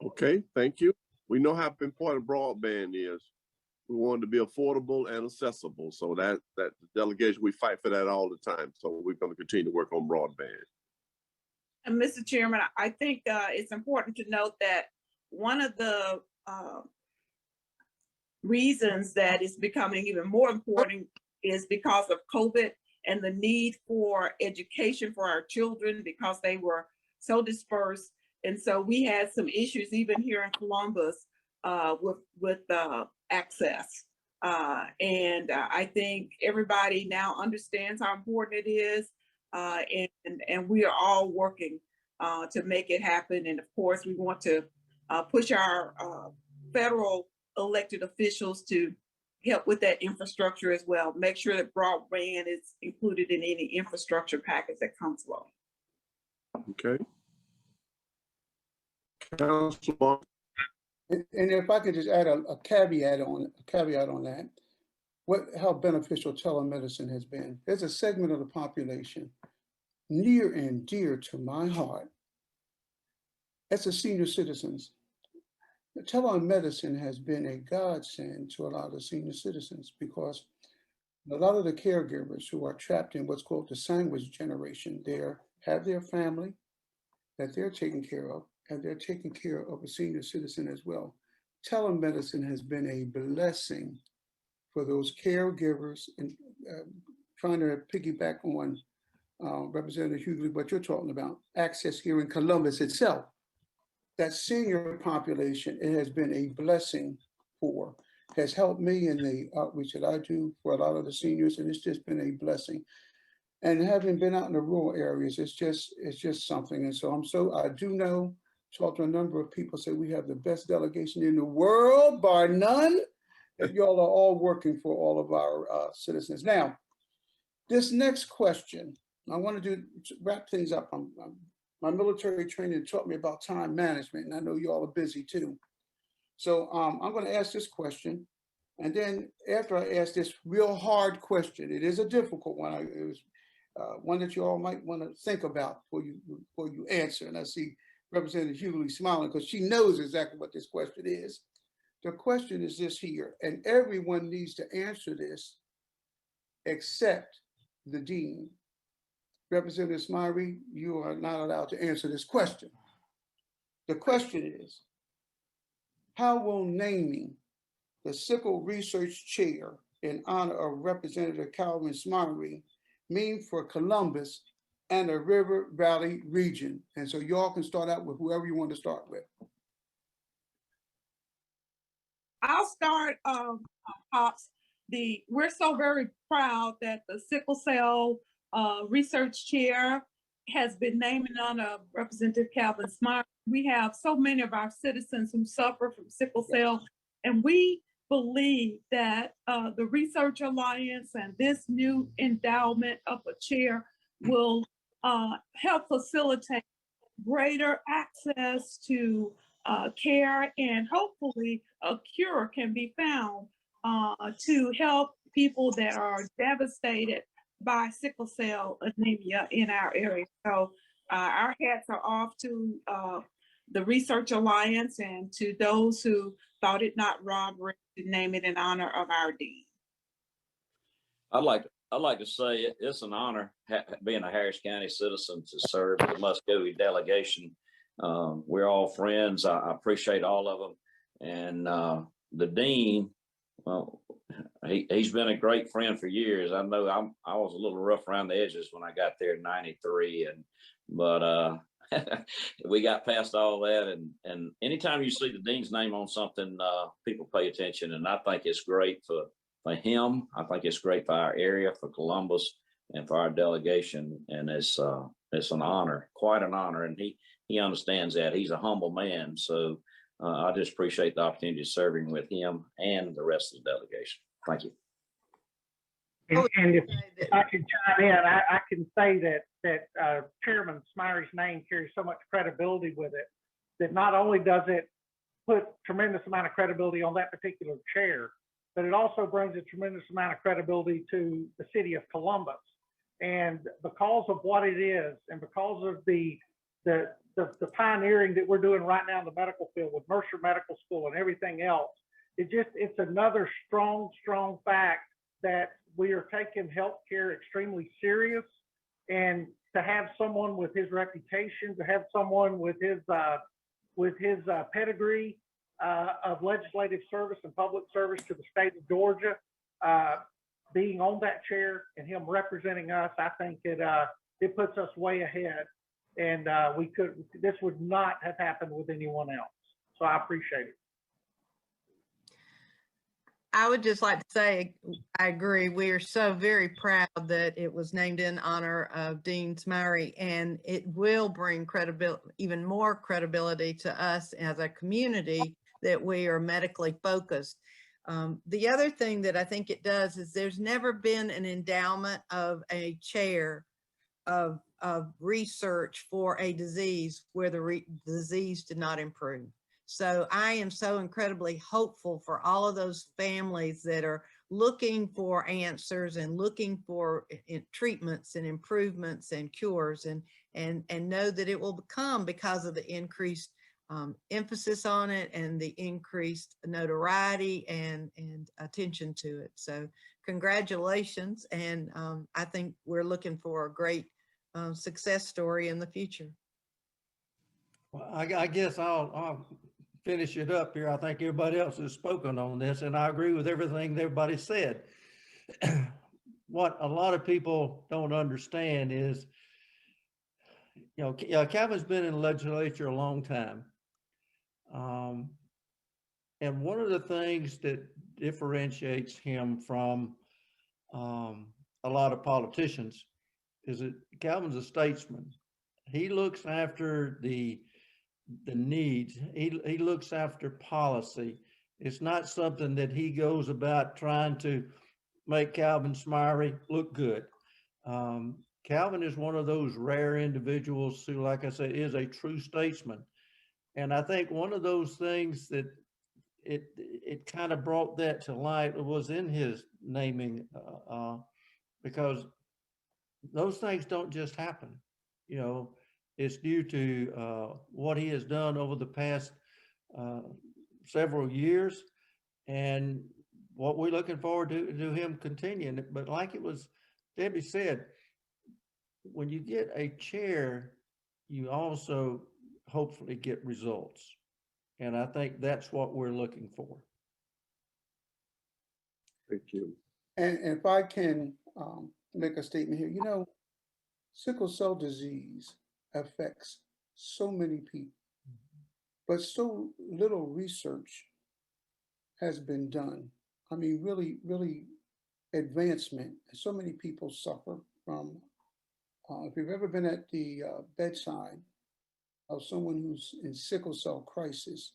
Okay, thank you. We know how important broadband is. We want it to be affordable and accessible. So that delegation, we fight for that all the time. So we're going to continue to work on broadband. And Mr. Chairman, I think it's important to note that one of the reasons that it's becoming even more important is because of COVID and the need for education for our children, because they were so dispersed. And so we had some issues even here in Columbus with access. And I think everybody now understands how important it is. And we are all working to make it happen. And of course, we want to push our federal elected officials to help with that infrastructure as well. Make sure that broadband is included in any infrastructure package that comes along. Okay. Councilman. And if I could just add a caveat on that, how beneficial telemedicine has been. There's a segment of the population near and dear to my heart. That's the senior citizens. The telemedicine has been a godsend to a lot of senior citizens, because a lot of the caregivers who are trapped in what's called the sandwich generation, they have their family that they're taking care of, and they're taking care of a senior citizen as well. Telemedicine has been a blessing for those caregivers, and trying to piggyback on Representative Hughley, what you're talking about, access here in Columbus itself. That senior population, it has been a blessing has helped me in the outreach that I do for a lot of the seniors, and it's just been a blessing. And having been out in the rural areas, it's just something. And so I do know, talked to a number of people, say we have the best delegation in the world, bar none, that y'all are all working for all of our citizens. Now, this next question, I want to wrap things up. My military training taught me about time management, and I know you all are busy too. So I'm going to ask this question, and then after I ask this real hard question, it is a difficult one. It was one that you all might want to think about before you answer. And I see Representative Hughley smiling because she knows exactly what this question is. The question is this here, and everyone needs to answer this except the dean. Representative Smiley, you are not allowed to answer this question. The question is, how will naming the Sickle Research Chair in honor of Representative Calvin Smiley mean for Columbus and the River Valley region? And so y'all can start out with whoever you want to start with. I'll start, Pops. We're so very proud that the Sickle Cell Research Chair has been named in honor of Representative Calvin Smiley. We have so many of our citizens who suffer from sickle cell, and we believe that the Research Alliance and this new endowment of a chair will help facilitate greater access to care, and hopefully a cure can be found to help people that are devastated by sickle cell anemia in our area. So our hats are off to the Research Alliance and to those who thought it not robbery to name it in honor of our dean. I'd like to say it's an honor being a Harris County citizen to serve the Muscogee delegation. We're all friends. I appreciate all of them. And the dean, well, he's been a great friend for years. I know I was a little rough around the edges when I got there in '93, but we got past all that. And anytime you see the dean's name on something, people pay attention. And I think it's great for him. I think it's great for our area, for Columbus, and for our delegation. And it's an honor, quite an honor. And he understands that. He's a humble man. So I just appreciate the opportunity of serving with him and the rest of the delegation. Thank you. And if I can chime in, I can say that Chairman Smiley's name carries so much credibility with it that not only does it put tremendous amount of credibility on that particular chair, but it also brings a tremendous amount of credibility to the city of Columbus. And because of what it is, and because of the pioneering that we're doing right now in the medical field with Mercer Medical School and everything else, it's another strong fact that we are taking healthcare extremely serious. And to have someone with his reputation, to have someone with his pedigree of legislative service and public service to the state of Georgia, being on that chair and him representing us, I think it puts us way ahead. And this would not have happened with anyone else. So I appreciate it. I would just like to say, I agree. We are so very proud that it was named in honor of Dean Smiley, and it will bring credibility, even more credibility to us as a community that we are medically focused. The other thing that I think it does is there's never been an endowment of a chair of research for a disease where the disease did not improve. So I am so incredibly hopeful for all of those families that are looking for answers and looking for treatments and improvements and cures, and know that it will come because of the increased emphasis on it and the increased notoriety and attention to it. So congratulations. And I think we're looking for a great success story in the future. Well, I guess I'll finish it up here. I think everybody else has spoken on this, and I agree with everything everybody said. What a lot of people don't understand is, Calvin's been in the legislature a long time. And one of the things that differentiates him from a lot of politicians Calvin's a statesman. He looks after the needs. He looks after policy. It's not something that he goes about trying to make Calvin Smyrie look good. Calvin is one of those rare individuals who, like I said, is a true statesman. And I think one of those things that it kind of brought that to light was in his naming, because those things don't just happen. You know, it's due to what he has done over the past several years, and what we're looking forward to him continuing. But like it was Debbie said, when you get a chair, you also hopefully get results. And I think that's what we're looking for. Thank you. And if I can make a statement here, you know, sickle cell disease affects so many people, but so little research has been done. I mean, really advancement. So many people suffer from, if you've ever been at the bedside of someone who's in sickle cell crisis,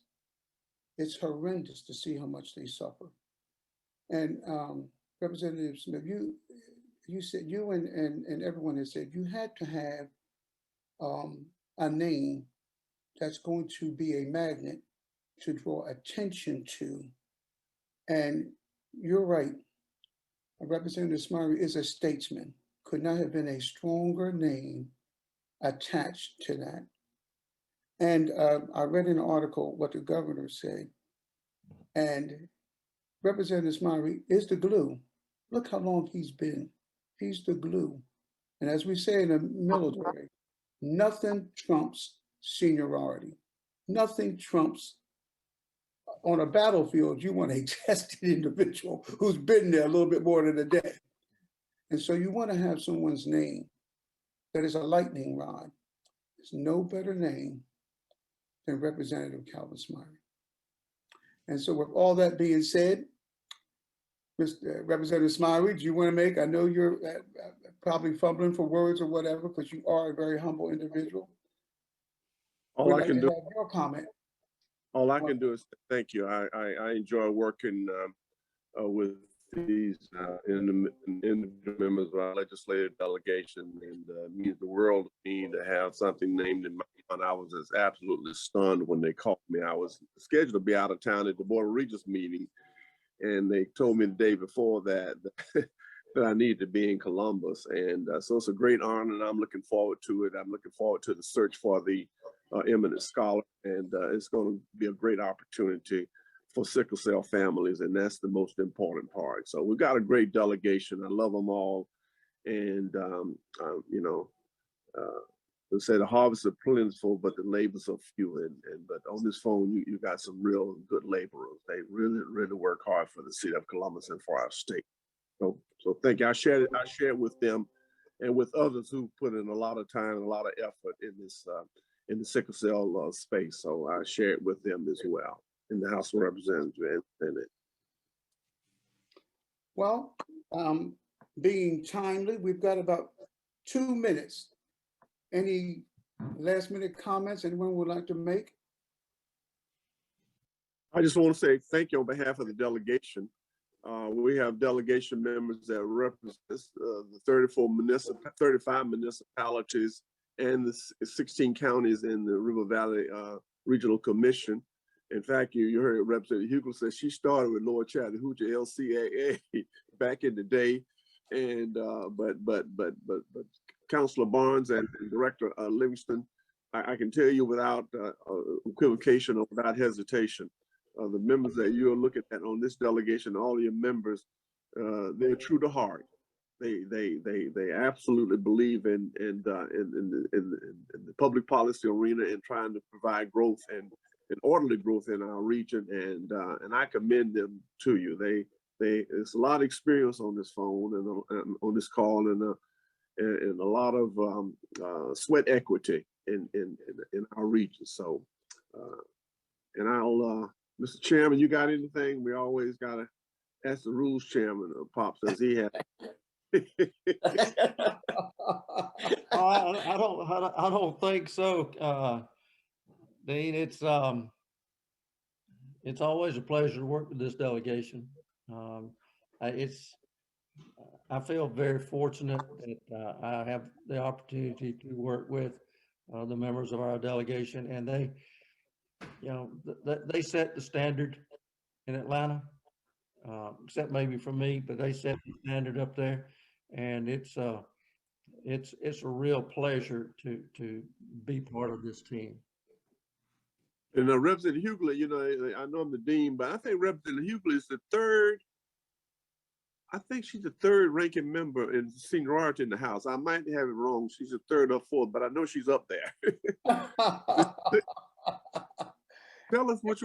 it's horrendous to see how much they suffer. And Representative Smith, you said, you and everyone has said, you had to have a name that's going to be a magnet to draw attention to. And you're right, Representative Smyrie is a statesman. Could not have been a stronger name attached to that. And I read in an article what the governor said, and Representative Smyrie is the glue. Look how long he's been. He's the glue. And as we say in the military, nothing trumps seniority. Nothing trumps, on a battlefield, you want a tested individual who's been there a little bit more than a day. And so you want to have someone's name that is a lightning rod. There's no better name than Representative Calvin Smyrie. And so with all that being said, Mr. Representative Smyrie, do you want to make, I know you're probably fumbling for words or whatever, because you are a very humble individual. All I can do, your comment. all I can do is thank you. I enjoy working with these individual members of our legislative delegation, and it means the world to me to have something named in my honor. I was just absolutely stunned when they called me. I was scheduled to be out of town at the Board of Regents meeting, and they told me the day before that that I needed to be in Columbus. And so it's a great honor, and I'm looking forward to it. I'm looking forward to the search for the eminent scholar, and it's going to be a great opportunity for sickle cell families, and that's the most important part. So we've got a great delegation. I love them all, and you know, they say the harvest is plentiful, but the labors are few. But on this phone, you got some real good laborers. They really work hard for the city of Columbus and for our state. So thank you. I shared it with them, and with others who put in a lot of time and a lot of effort in this in the sickle cell space. So I share it with them as well in the House of Representatives. Well, being timely, we've got about 2 minutes. Any last minute comments anyone would like to make? I just want to say thank you on behalf of the delegation. We have delegation members that represent the 35 municipalities and the 16 counties in the River Valley Regional Commission. In fact, you heard Representative Hugel say she started with Lower Chattahoochee LCAA back in the day, and but Councilor Barnes and Director Livingston, I can tell you without equivocation or without hesitation, the members that you're looking at on this delegation, all your members, they're true to heart. They absolutely believe in the public policy arena and trying to provide growth and orderly growth in our region, and I commend them to you. There's a lot of experience on this phone and on this call, and a lot of sweat equity in our region. So, and I'll, Mr. Chairman, you got anything? We always gotta ask the rules chairman. Pop says he has I don't think so, Dean. It's always a pleasure to work with this delegation. I feel very fortunate that I have the opportunity to work with the members of our delegation, and they, they set the standard in Atlanta, except maybe for me, but they set the standard up there, and it's a real pleasure to be part of this team. And Representative Hughley, I know I'm the dean, but I think Representative Hughley is the third. I think she's the third ranking member in seniority in the House. I might have it wrong. She's the third or fourth, but I know she's up there. Tell us what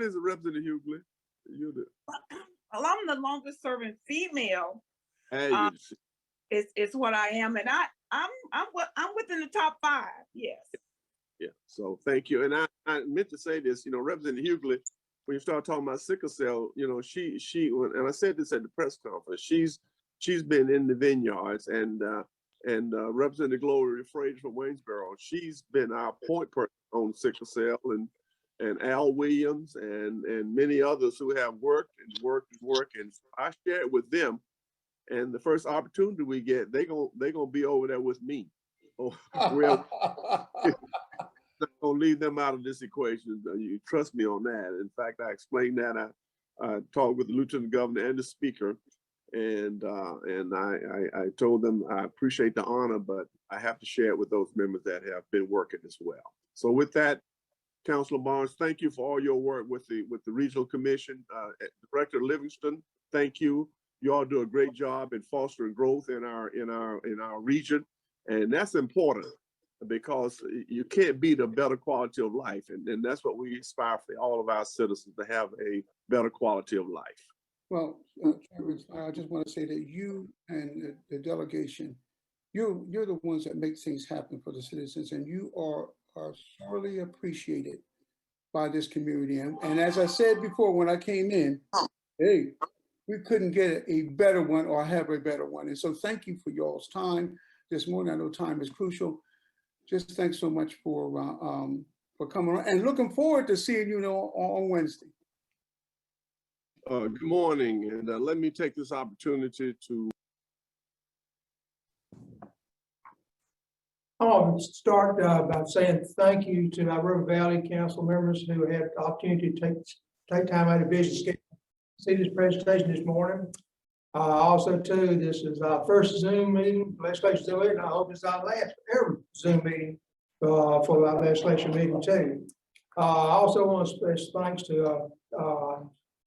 is it, Representative Hughley? Well, I'm the longest serving female. It's what I am, and I'm within the top 5. Yes. Yeah. So thank you. And I meant to say this. Representative Hughley, when you start talking about sickle cell, she and I said this at the press conference. She's been in the vineyards, and Representative Gloria Frazier from Waynesboro. She's been our point person on sickle cell, and Al Williams and many others who have worked. And I share it with them. And the first opportunity we get, they're gonna be over there with me. Oh, well, not gonna leave them out of this equation. You trust me on that. In fact, I explained that. I talked with the Lieutenant Governor and the Speaker, and I told them I appreciate the honor, but I have to share it with those members that have been working as well. So with that, Councilor Barnes, thank you for all your work with the Regional Commission. Director Livingston, thank you. You all do a great job in fostering growth in our region, and that's important because you can't beat a better quality of life, and that's what we aspire for all of our citizens, to have a better quality of life. Well, I just want to say that you and the delegation, you're the ones that make things happen for the citizens, and you are sorely appreciated by this community. And as I said before, when I came in, hey, we couldn't get a better one or have a better one. And so thank you for y'all's time this morning. I know time is crucial. Just thanks so much for coming on, and looking forward to seeing you on Wednesday. Good morning, and let me take this opportunity to. I want to start by saying thank you to our River Valley Council members who had the opportunity to take time out of business schedule to see this presentation this morning. Also, too, this is our first Zoom meeting, legislation Zoom meeting. I hope it's our last ever Zoom meeting for our legislation meeting too. I also want to express thanks to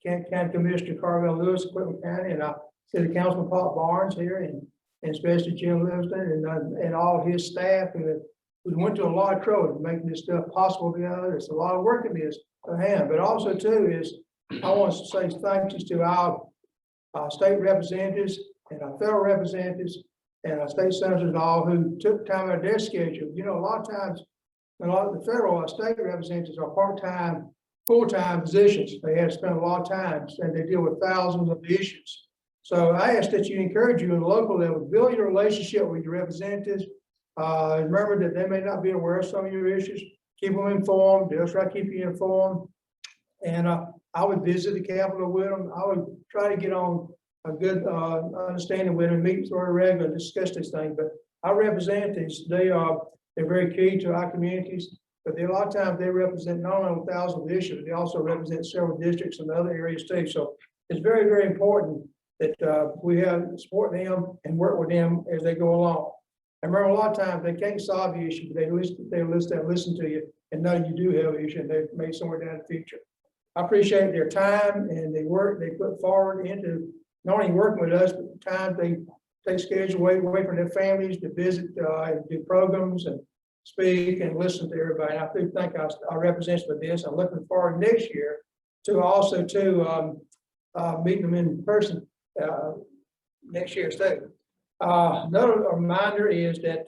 County Commissioner Carvel Lewis, Clinton County, and City Councilman Pop Barnes here, and especially Jim Livingston and all his staff who went to a lot of trouble making this stuff possible together. There's a lot of work in this for hand, but also too is I want to say thanks to our state representatives and our federal representatives and our state senators and all who took time out of their schedule. A lot of times, a lot of the federal or state representatives are part-time, full-time positions. They have to spend a lot of time and they deal with thousands of issues. So I ask that you encourage you at the local level, build your relationship with your representatives. Remember that they may not be aware of some of your issues. Keep them informed. They'll try to keep you informed. And I would visit the Capitol with them. I would try to get on a good understanding with them, meet sort of regular, discuss this thing. But our representatives, they're very key to our communities. But a lot of times they represent not only thousands of issues, but they also represent several districts and other areas too. So it's very, very important that we have support them and work with them as they go along. I remember a lot of times they can't solve the issue, but they listen to you and know you do have an issue and they've made somewhere down in the future. I appreciate their time and they put forward into not only working with us, but the time they take schedule away from their families to visit and do programs and speak and listen to everybody. I do thank our representatives for this. I'm looking forward next year to also meeting them in person next year too. Another reminder is that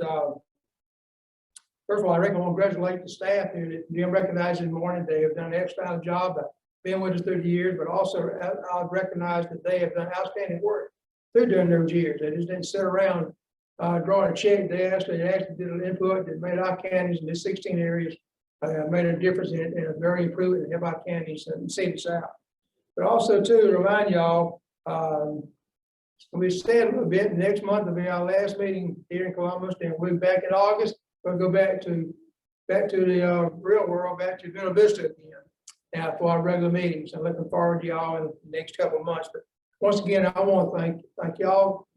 first of all, I want to congratulate the staff here that Jim recognized in the morning. They have done an excellent job of being with us through the years, but also I recognize that they have done outstanding work through during those years. They just didn't sit around drawing a check. They actually did an input that made our counties in the 16 areas made a difference in a very improvement in help our counties and city south. But also too, to remind y'all, we said a little bit, next month will be our last meeting here in Columbus, then we'll be back in August. We'll go back to the real world, back to Villa Vista again. Now for our regular meetings. I'm looking forward to y'all in the next couple of months. But once again, I want to thank y'all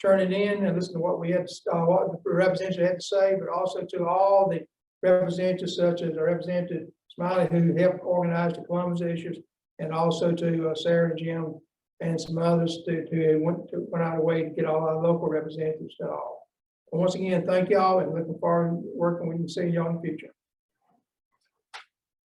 turning in and listening to what we had, what the representatives had to say, but also to all the representatives such as our Representative Smiley, who helped organize the Columbus issues, and also to Sarah and Jim and some others who went out of the way to get all our local representatives and all. And once again, thank y'all and looking forward to working with you and seeing y'all in the future.